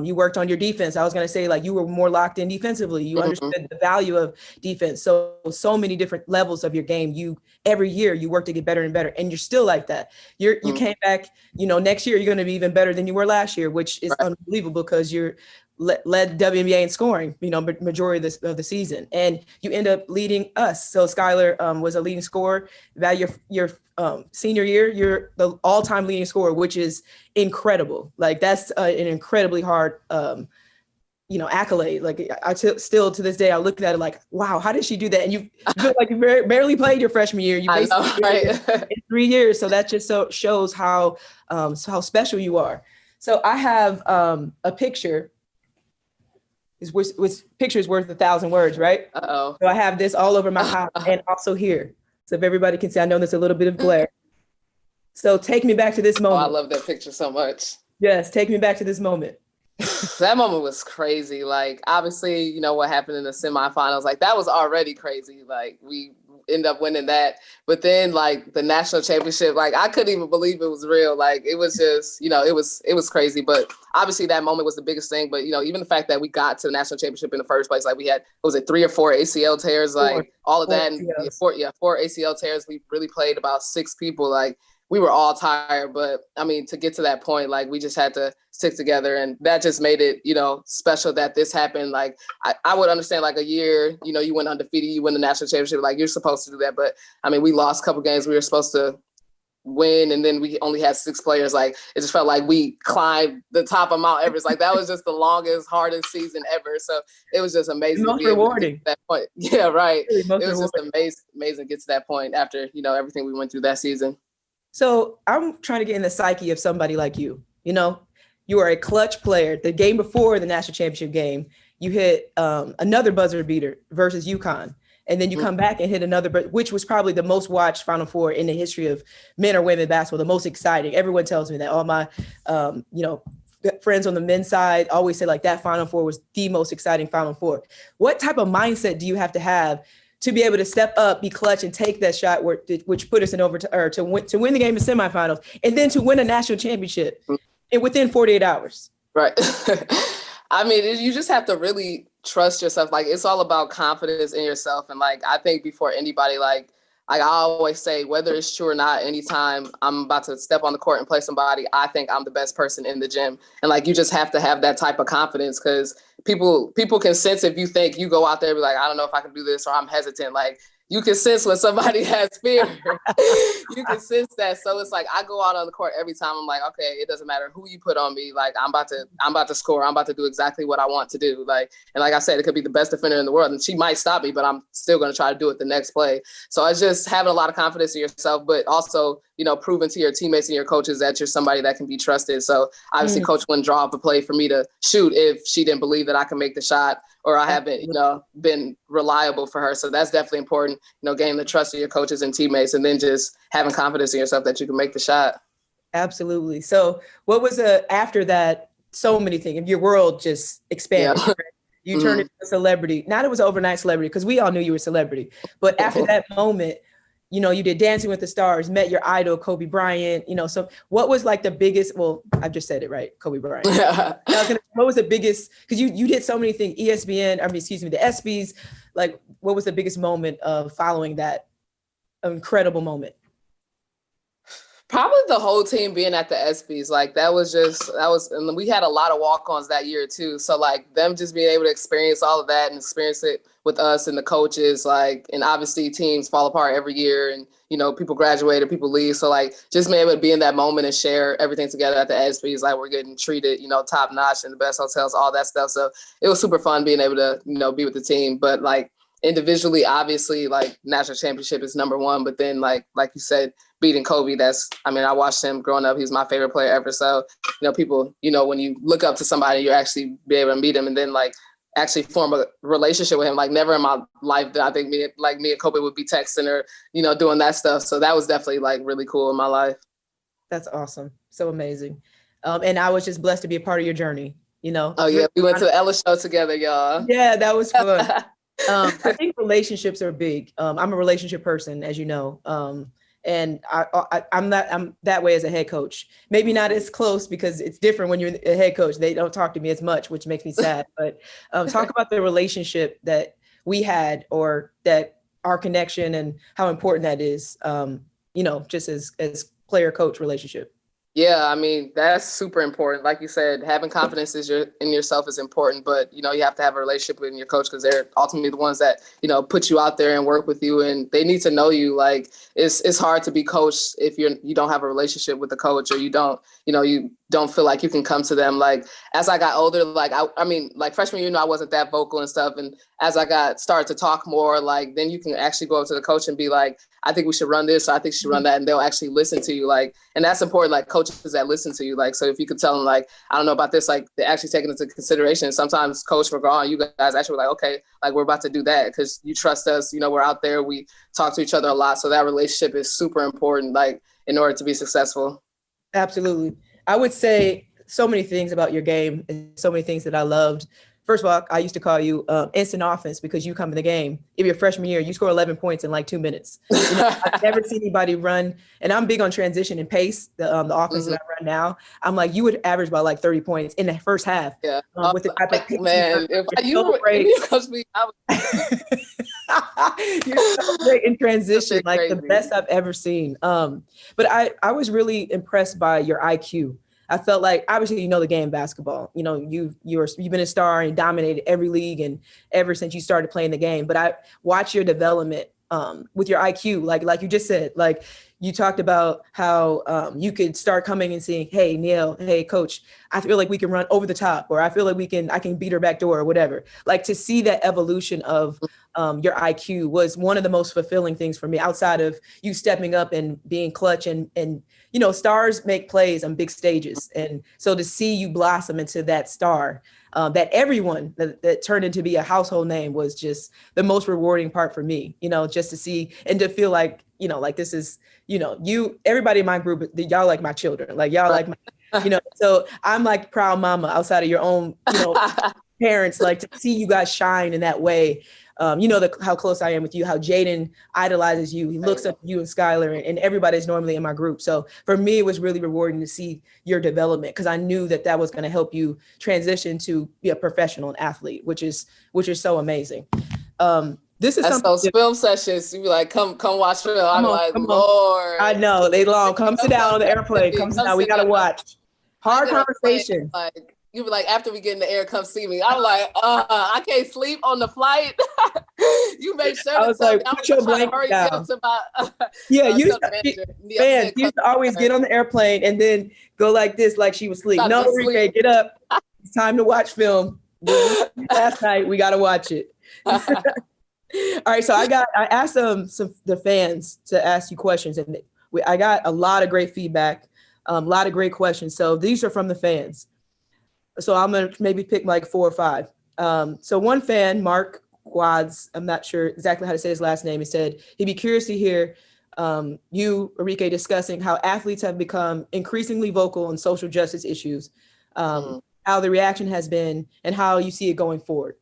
You worked on your defense. I was going to say, like, you were more locked in defensively. You understood the value of defense. So many different levels of your game. Every year you work to get better and better. And you're still like that. You came back, next year, you're going to be even better than you were last year, which is unbelievable because you're led WNBA in scoring, majority of the season, and you end up leading us. So Skylar was a leading scorer. About your senior year, you're the all-time leading scorer, which is incredible. Like that's an incredibly hard, accolade. Like still to this day, I look at it like, wow, how did she do that? And you feel like you barely played your freshman year. You basically right? In 3 years. So that just shows how special you are. So I have a picture. Pictures worth 1,000 words, right? Uh-oh. So I have this all over my house and also here. So if everybody can see, I know there's a little bit of glare. So take me back to this moment. Oh, I love that picture so much. Yes, take me back to this moment. That moment was crazy. Like, obviously, what happened in the semifinals, like that was already crazy. Like end up winning that. But then like the national championship, like I couldn't even believe it was real. Like it was just, it was crazy. But obviously that moment was the biggest thing. But, even the fact that we got to the national championship in the first place, like we had, was it 3 or 4 ACL tears, like all of that. And 4 ACL tears. We really played about 6 people. Like we were all tired. But I mean, to get to that point, like we just had to stick together, and that just made it, special that this happened. Like I would understand like a year, you went undefeated, you win the national championship, like you're supposed to do that. But I mean, we lost a couple games we were supposed to win, and then we only had 6 players. Like it just felt like we climbed the top of Mount Everest. Like that was just the longest, hardest season ever. So it was just amazing. Most rewarding. To that point. Yeah, right. Really it was rewarding. Just amazing to get to that point after, everything we went through that season. So I'm trying to get in the psyche of somebody like you. You are a clutch player. The game before the national championship game, you hit another buzzer beater versus UConn. And then you come back and hit another, which was probably the most watched Final Four in the history of men or women basketball, the most exciting. Everyone tells me that. All my, friends on the men's side always say like that Final Four was the most exciting Final Four. What type of mindset do you have to be able to step up, be clutch, and take that shot which put us in to win the game in semifinals, and then to win a national championship within 48 hours? Right. I mean, you just have to really trust yourself. Like it's all about confidence in yourself. And like, I think before anybody, like I always say, whether it's true or not, anytime I'm about to step on the court and play somebody, I think I'm the best person in the gym. And like, you just have to have that type of confidence, because people can sense if you think you go out there and be like, I don't know if I can do this, or I'm hesitant. Like you can sense when somebody has fear. You can sense that. So it's like, I go out on the court every time. I'm like, okay, it doesn't matter who you put on me. Like I'm about to score. I'm about to do exactly what I want to do. Like, and like I said, it could be the best defender in the world and she might stop me, but I'm still going to try to do it the next play. So it's just having a lot of confidence in yourself, but also, proving to your teammates and your coaches that you're somebody that can be trusted. So obviously coach wouldn't draw up a play for me to shoot if she didn't believe that I can make the shot, or I haven't, been reliable for her. So that's definitely important, gaining the trust of your coaches and teammates, and then just having confidence in yourself that you can make the shot. Absolutely. So what was after that, so many things, your world just expanded. Yeah. You turned into a celebrity. Not it was overnight celebrity, because we all knew you were a celebrity. But after that moment, you did Dancing with the Stars, met your idol, Kobe Bryant, so what was like the biggest, well, I've just said it right, Kobe Bryant. What was the biggest, because you did so many things, the ESPYs, like what was the biggest moment of following that incredible moment? Probably the whole team being at the ESPYs. Like and we had a lot of walk-ons that year too. So like them just being able to experience all of that and experience it with us and the coaches, like, and obviously teams fall apart every year and, people graduate or people leave. So like just being able to be in that moment and share everything together at the ESPYs, like we're getting treated, top notch in the best hotels, all that stuff. So it was super fun being able to, be with the team. But like individually, obviously, like national championship is number one, but then like you said, beating Kobe, I watched him growing up. He's my favorite player ever. So, people, when you look up to somebody, you actually be able to meet him and then like actually form a relationship with him. Like never in my life that I think me and Kobe would be texting or, doing that stuff. So that was definitely like really cool in my life. That's awesome. So amazing. And I was just blessed to be a part of your journey, Oh yeah. We went to the Ella show together, y'all. Yeah, that was fun. I think relationships are big. I'm a relationship person, as you know. And I'm that way as a head coach. Maybe not as close, because it's different when you're a head coach. They don't talk to me as much, which makes me sad. But talk about the relationship that we had, or that our connection, and how important that is, just as player-coach relationship. Yeah, I mean, that's super important. Like you said, having confidence in yourself is important, but, you have to have a relationship with your coach, because they're ultimately the ones that, put you out there and work with you, and they need to know you. Like it's hard to be coached if you don't have a relationship with the coach, or you don't feel like you can come to them. Like as I got older, like I mean, like freshman year, I wasn't that vocal and stuff. And as I started to talk more, like then you can actually go up to the coach and be like, I think we should run this, or I think we should run that, and they'll actually listen to you. Like, and that's important, like coaches that listen to you. Like, so if you could tell them like, I don't know about this, like they're actually taking into consideration. Sometimes coach will go on, you guys actually were like, okay, like we're about to do that because you trust us, we're out there, we talk to each other a lot. So that relationship is super important, like in order to be successful. Absolutely. I would say so many things about your game, and so many things that I loved first of all, I used to call you instant offense because you come in the game. If you're freshman year, you score 11 points in like 2 minutes. I've never seen anybody run, and I'm big on transition and pace. The offense that I run now, I'm like, you would average about like 30 points in the first half. Yeah. With the type of pace if you coached me, I would. You're so great in transition, like the best I've ever seen. But I was really impressed by your IQ. I felt like, obviously, the game basketball. You've been a star and dominated every league and ever since you started playing the game. But I watched your development with your IQ, like you just said, like you talked about how you could start coming and saying, hey, Niele, hey, coach, I feel like we can run over the top, or I feel like I can beat her back door or whatever. Like to see that evolution of your IQ was one of the most fulfilling things for me outside of you stepping up and being clutch and stars make plays on big stages. And so to see you blossom into that star that everyone that turned into be a household name was just the most rewarding part for me, just to see and to feel like, like this is, everybody in my group, y'all like my children, like y'all like my, so I'm like proud mama outside of your own, parents, like to see you guys shine in that way. How close I am with you, how Jaden idolizes you. He looks up to you and Skylar and everybody's normally in my group. So for me, it was really rewarding to see your development because I knew that was going to help you transition to be a professional and athlete, which is so amazing. This is That's those film sessions. You be like, come watch film. I'm like, Lord. I know they long. Come sit down on the airplane. Come sit down. We gotta watch. Hard conversation. Like you be like, after we get in the air, come see me. I'm like, I can't sleep on the flight. You make sure. I was like, put your blanket down. Yeah, you used to always get on the airplane and then go like this, like she was asleep. No, Enrique, get up. It's time to watch film. Last night, we gotta watch it. All right, so I asked the fans to ask you questions, and I got a lot of great feedback, a lot of great questions. So these are from the fans. So I'm gonna maybe pick like 4 or 5. So one fan, Mark Quads, I'm not sure exactly how to say his last name, he said he'd be curious to hear you, Enrique, discussing how athletes have become increasingly vocal on social justice issues, how the reaction has been, and how you see it going forward.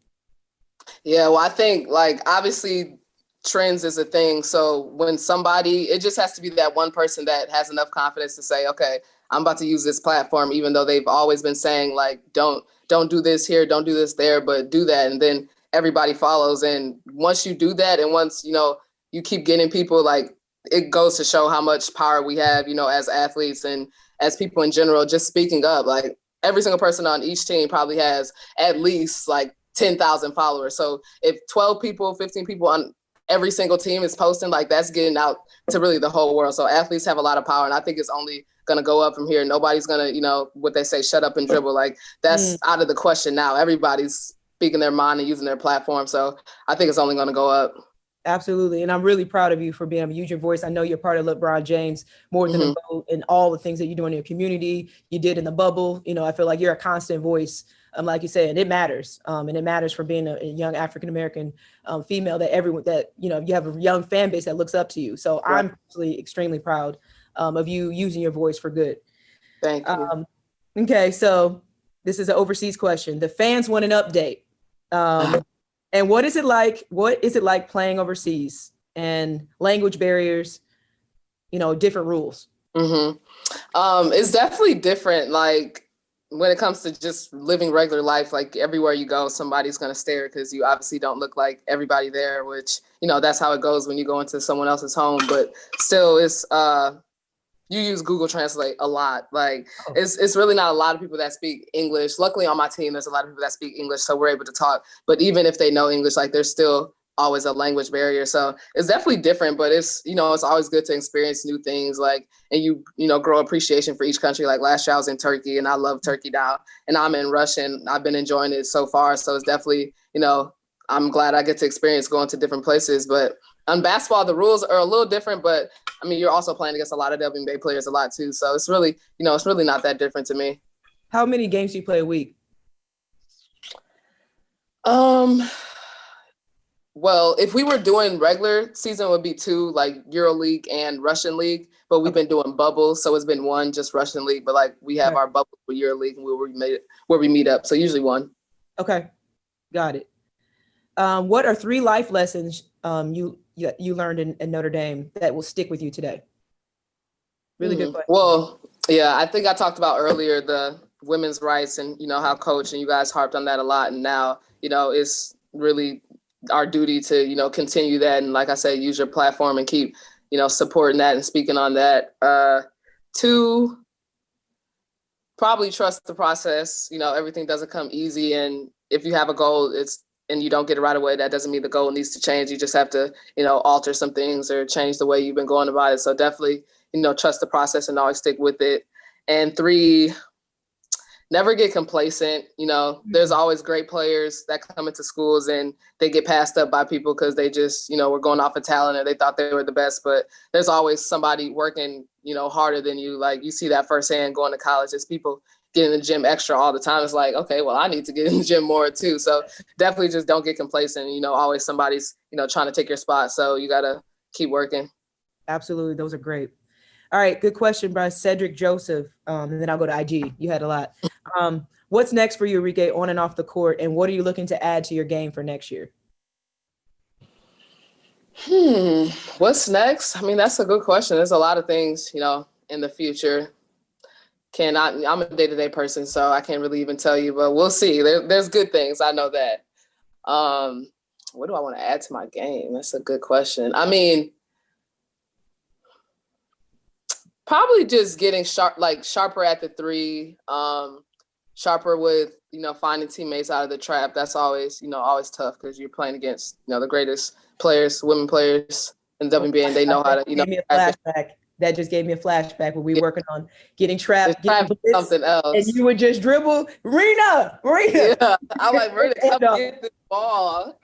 Yeah, well, I think like obviously trends is a thing. So when it just has to be that one person that has enough confidence to say, okay, I'm about to use this platform, even though they've always been saying like, don't do this here, don't do this there, but do that. And then everybody follows. And once you do that, and once, you keep getting people, like it goes to show how much power we have, as athletes and as people in general, just speaking up. Like every single person on each team probably has at least like 10,000 followers. So if 12 people, 15 people on every single team is posting, like that's getting out to really the whole world. So athletes have a lot of power, and I think it's only going to go up from here. Nobody's going to, what they say, shut up and dribble. Like that's out of the question now. Everybody's speaking their mind and using their platform. So I think it's only going to go up. Absolutely. And I'm really proud of you for being able to use your voice. I know you're part of LeBron James more than a vote, and all the things that you do in your community, you did in the bubble. I feel like you're a constant voice. Like you said, and it matters. And it matters for being a young African-American female that you have a young fan base that looks up to you. So right. I'm actually extremely proud of you using your voice for good. Thank you. Okay, so this is an overseas question. The fans want an update. And what is it like? What is it like playing overseas and language barriers, different rules? It's definitely different. Like when it comes to just living regular life, like everywhere you go, somebody's going to stare because you obviously don't look like everybody there, which, that's how it goes when you go into someone else's home. But still, it's you use Google Translate a lot. Like it's really not a lot of people that speak English. Luckily on my team, there's a lot of people that speak English, so we're able to talk. But even if they know English, like there's still always a language barrier. So it's definitely different, but it's, it's always good to experience new things, like, and you grow appreciation for each country. Like last year I was in Turkey and I love Turkey now, and I'm in Russia and I've been enjoying it so far. So it's definitely, I'm glad I get to experience going to different places. But on basketball, the rules are a little different, but I mean, you're also playing against a lot of WNBA players a lot too. So it's really, it's really not that different to me. How many games do you play a week? Well, if we were doing regular season, it would be 2, like EuroLeague and Russian League, but we've been doing bubbles. So it's been 1, just Russian League, but like we have our bubble for EuroLeague and where we meet up. So usually 1. Okay. Got it. What are 3 life lessons you learned in Notre Dame that will stick with you today? Really good question. Well, yeah, I think I talked about earlier the women's rights and, how Coach and you guys harped on that a lot. And now, it's really our duty to, continue that. And like I said, use your platform and keep, supporting that and speaking on that. 2, probably trust the process. Everything doesn't come easy. And if you have a goal, and you don't get it right away, that doesn't mean the goal needs to change. You just have to, alter some things or change the way you've been going about it. So definitely, trust the process and always stick with it. And 3, never get complacent. There's always great players that come into schools and they get passed up by people because they just, were going off of talent or they thought they were the best. But there's always somebody working, harder than you. Like you see that firsthand going to college. There's people getting in the gym extra all the time. It's like, okay, well, I need to get in the gym more too. So definitely just don't get complacent. Always somebody's, trying to take your spot. So you got to keep working. Absolutely. Those are great. All right. Good question by Cedric Joseph. And then I'll go to IG. You had a lot. What's next for you, Enrique, on and off the court? And what are you looking to add to your game for next year? What's next? I mean, that's a good question. There's a lot of things, in the future. I'm a day-to-day person, so I can't really even tell you, but we'll see. There's good things. I know that. What do I want to add to my game? That's a good question. I mean, probably just getting sharper at the 3, sharper with, finding teammates out of the trap. That's always, always tough because you're playing against, the greatest players, women players in the WNBA, and they know how to, Gave me a flashback. That just gave me a flashback when we were working on getting trapped. Something else. And you would just dribble, Marina. Yeah, I'm like, Marina, come get the ball.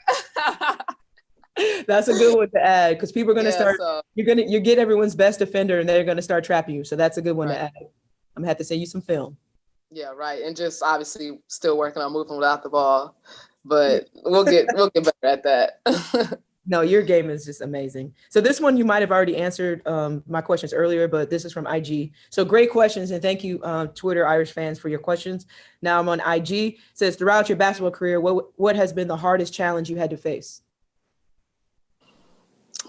That's a good one to add because people are going to start. You get everyone's best defender, and they're going to start trapping you. So that's a good one to add. I'm gonna have to send you some film. Yeah, right. And just obviously still working on moving without the ball, but we'll get better at that. No, your game is just amazing. So this one you might have already answered my questions earlier, but this is from IG. So great questions, and thank you, Twitter Irish fans, for your questions. Now I'm on IG. It says, throughout your basketball career, what has been the hardest challenge you had to face?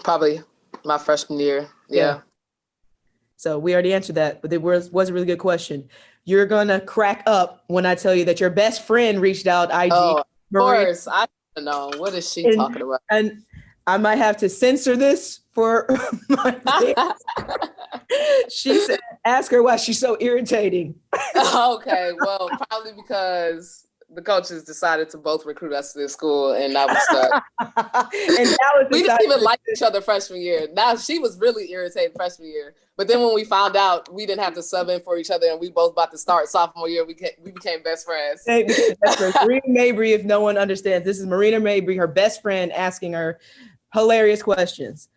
Probably my freshman year. Yeah. So we already answered that, but it was a really good question. You're gonna crack up when I tell you that your best friend reached out. IG. Oh, of course. I don't know. What is she talking about? And I might have to censor this for my fans. She said, ask her why she's so irritating. Okay, well, probably because the coaches decided to both recruit us to this school, and I was stuck. We didn't even like each other freshman year. Now, she was really irritated freshman year. But then when we found out we didn't have to sub in for each other and we both about to start sophomore year, we became best friends. Marina Mabry, if no one understands, this is Marina Mabry, her best friend, asking her hilarious questions.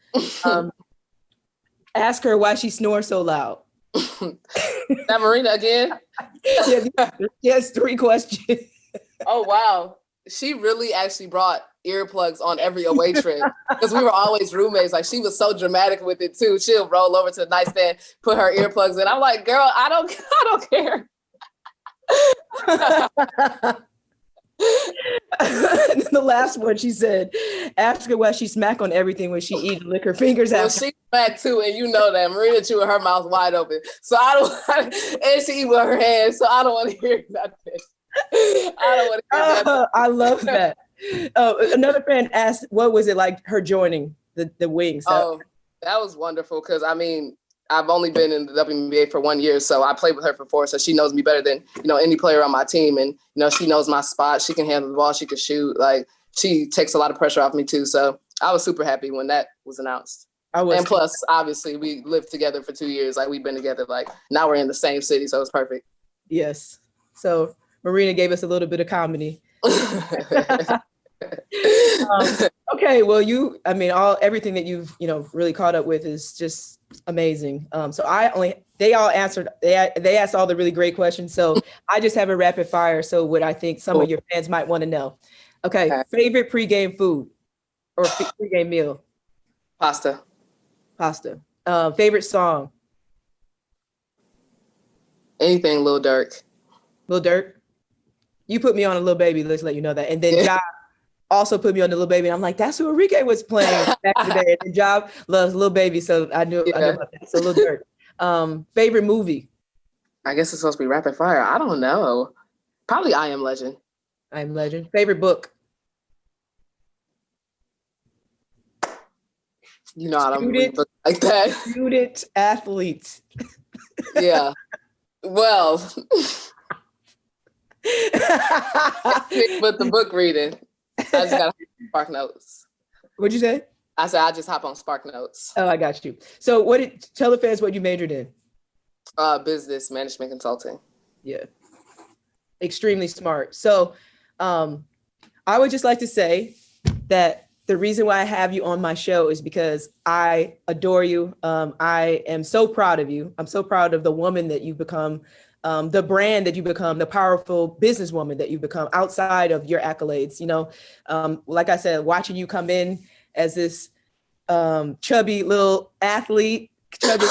Ask her why she snores so loud. That Marina again? Yes, 3 questions. Oh, wow. She really actually brought earplugs on every away trip because we were always roommates. Like, she was so dramatic with it too. She'll roll over to the nightstand, put her earplugs in. I'm like, girl, I don't care. And then the last one, she said, ask her why she smack on everything when she eats and lick her fingers out. Well, she smack too, and you know that. Marina chew with her mouth wide open. So and she eat with her hands, so I don't want to hear nothing. I love that. Another fan asked, what was it like her joining the Wings? Oh, that was wonderful because, I mean, I've only been in the WNBA for 1 year, so I played with her for 4, so she knows me better than, any player on my team. And, she knows my spot. She can handle the ball. She can shoot. Like, she takes a lot of pressure off me too. So I was super happy when that was announced. And plus, obviously, we lived together for 2 years. Like, we've been together. Like, now we're in the same city, so it's perfect. Yes. So Marina gave us a little bit of comedy. Okay, well, everything that you've really caught up with is just amazing. So they asked all the really great questions. So I just have a rapid fire. So what I think some of your fans might want to know. Okay, favorite pregame food or pregame meal? Pasta. Favorite song? Anything Lil Durk. Lil Durk? You put me on a Lil Baby, let's let you know that. And then Ja, also put me on the Lil Baby. And I'm like, that's who Enrique was playing back in the day. And Job loves Lil Baby, so I knew about that. So Lil Durk. Favorite movie? I guess it's supposed to be rapid fire. I don't know. Probably I Am Legend. I Am Legend. Favorite book? You know, I don't read books like that. Student athletes. Yeah. Well, but the book reading, I just got Spark Notes. What'd you say? I said I just hop on Spark Notes. Oh, I got you. So tell the fans what you majored in? Business management consulting. Yeah. Extremely smart. So I would just like to say that the reason why I have you on my show is because I adore you. I am so proud of you. I'm so proud of the woman that you've become, the brand that you've become, the powerful businesswoman that you've become outside of your accolades. You know, like I said, watching you come in as this chubby little athlete, chubby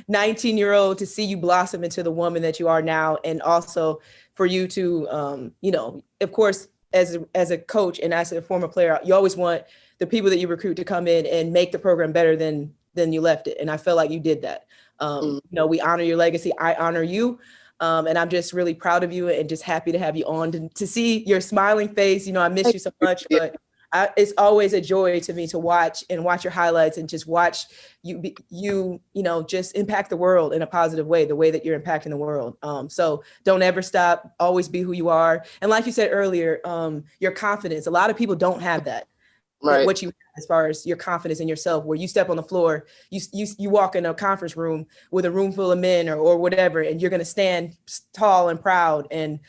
19-year-old, to see you blossom into the woman that you are now. And also for you to, you know, of course, as a coach and as a former player, you always want the people that you recruit to come in and make the program better than you left it. And I feel like you did that. You know, we honor your legacy. I honor you. And I'm just really proud of you and just happy to have you on to see your smiling face. You know, I miss you so much, but it's always a joy to me to watch your highlights and just watch you know, just impact the world in a positive way, the way that you're impacting the world. So don't ever stop, always be who you are. And like you said earlier, your confidence, a lot of people don't have that. Right. What you have as far as your confidence in yourself, where you step on the floor, you walk in a conference room with a room full of men or whatever, and you're going to stand tall and proud. And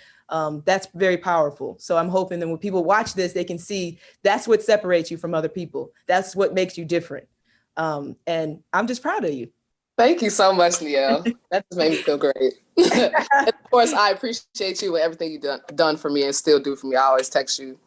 that's very powerful. So I'm hoping that when people watch this, they can see that's what separates you from other people. That's what makes you different. And I'm just proud of you. Thank you so much, Niele. That just made me feel great. And of course, I appreciate you and everything you've done for me and still do for me. I always text you.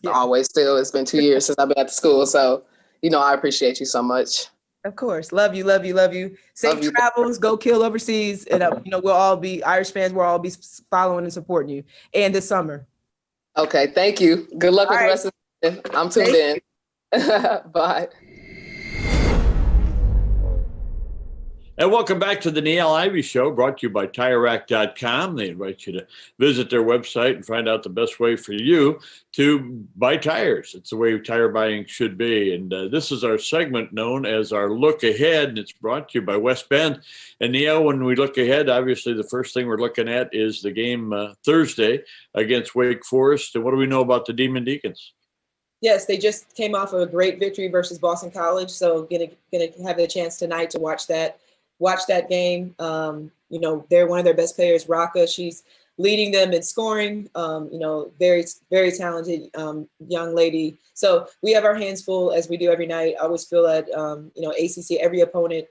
Yeah. Always still. It's been 2 years since I've been at the school. So, you know, I appreciate you so much. Of course. Love you, love you, love you. Safe travels, go kill overseas. And, you know, we'll all be Irish fans. We'll all be following and supporting you. And this summer. Okay. Thank you. Good luck with the rest of the season. I'm tuned in. Bye. And welcome back to the Niele Ivey Show, brought to you by TireRack.com. They invite you to visit their website and find out the best way for you to buy tires. It's the way tire buying should be. And this is our segment known as our Look Ahead, and it's brought to you by West Bend. And Niele, when we look ahead, obviously the first thing we're looking at is the game Thursday against Wake Forest. And what do we know about the Demon Deacons? Yes, they just came off of a great victory versus Boston College, so gonna have the chance tonight to watch that game. You know, they're one of their best players, Raka. She's leading them in scoring. You know, very, very talented young lady. So we have our hands full as we do every night. I always feel that, you know, ACC, every opponent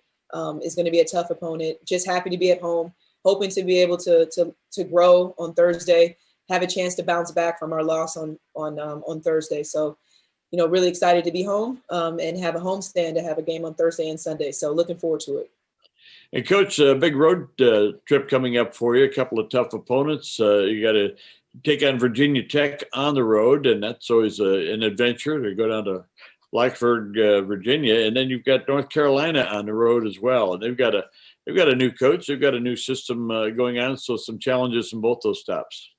is going to be a tough opponent. Just happy to be at home, hoping to be able to grow on Thursday, have a chance to bounce back from our loss on Thursday. So, you know, really excited to be home and have a homestand to have a game on Thursday and Sunday. So looking forward to it. And Coach, a big road trip coming up for you, a couple of tough opponents. You got to take on Virginia Tech on the road, and that's always an adventure to go down to Blacksburg, Virginia. And then you've got North Carolina on the road as well. And they've got a new coach. They've got a new system going on, so some challenges in both those stops.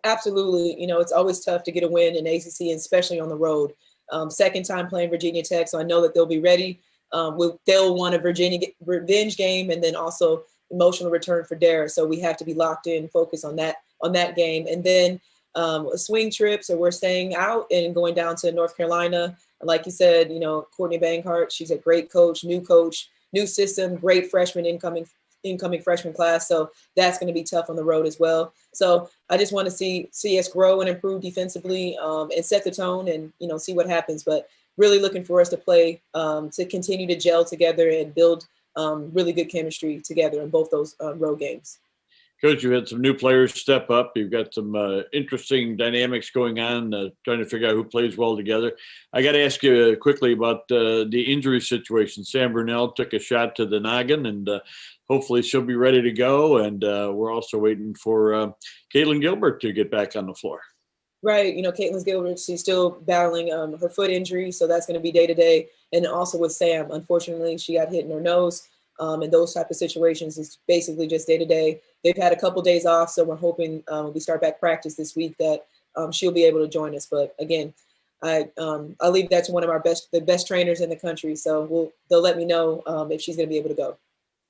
Absolutely. You know, it's always tough to get a win in ACC, and especially on the road. Second time playing Virginia Tech, so I know that they'll be ready. They'll want a Virginia revenge game, and then also emotional return for Dara. So we have to be locked in, focus on that game. And then a swing trip. So we're staying out and going down to North Carolina. Like you said, you know, Courtney Banghart, she's a great coach, new system, great freshman incoming freshman class. So that's going to be tough on the road as well. So I just want to see us grow and improve defensively and set the tone and, you know, see what happens. But really looking for us to play, to continue to gel together and build really good chemistry together in both those road games. Coach, you had some new players step up. You've got some interesting dynamics going on, trying to figure out who plays well together. I got to ask you quickly about the injury situation. Sam Brunell took a shot to the noggin, and hopefully she'll be ready to go. And we're also waiting for Caitlin Gilbert to get back on the floor. Right. Caitlin's Gilbert, she's still battling her foot injury, so that's going to be day to day. And also with Sam, unfortunately, she got hit in her nose. And those type of situations is basically just day to day. They've had a couple days off, so we're hoping we start back practice this week that she'll be able to join us. But again, I'll leave that to one of the best trainers in the country. So they'll let me know if she's going to be able to go.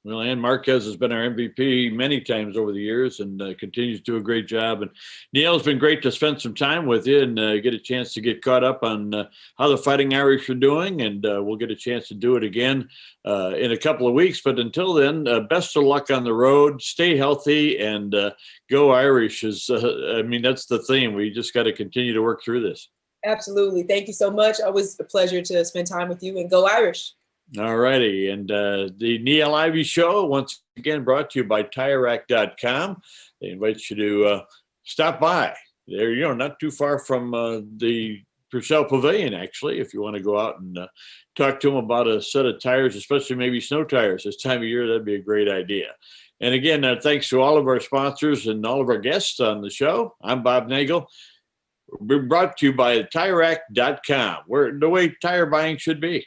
Well, Ann Marquez has been our MVP many times over the years and continues to do a great job. And Niele's been great to spend some time with you and get a chance to get caught up on how the Fighting Irish are doing. And we'll get a chance to do it again in a couple of weeks. But until then, best of luck on the road. Stay healthy and go Irish. That's the theme. We just got to continue to work through this. Absolutely. Thank you so much. Always a pleasure to spend time with you, and go Irish. All righty. And the Niele Ivey Show, once again, brought to you by TireRack.com. They invite you to stop by. They're, not too far from the Purcell Pavilion, actually, if you want to go out and talk to them about a set of tires, especially maybe snow tires this time of year. That'd be a great idea. And again, thanks to all of our sponsors and all of our guests on the show. I'm Bob Nagle. We're brought to you by TireRack.com, where the way tire buying should be.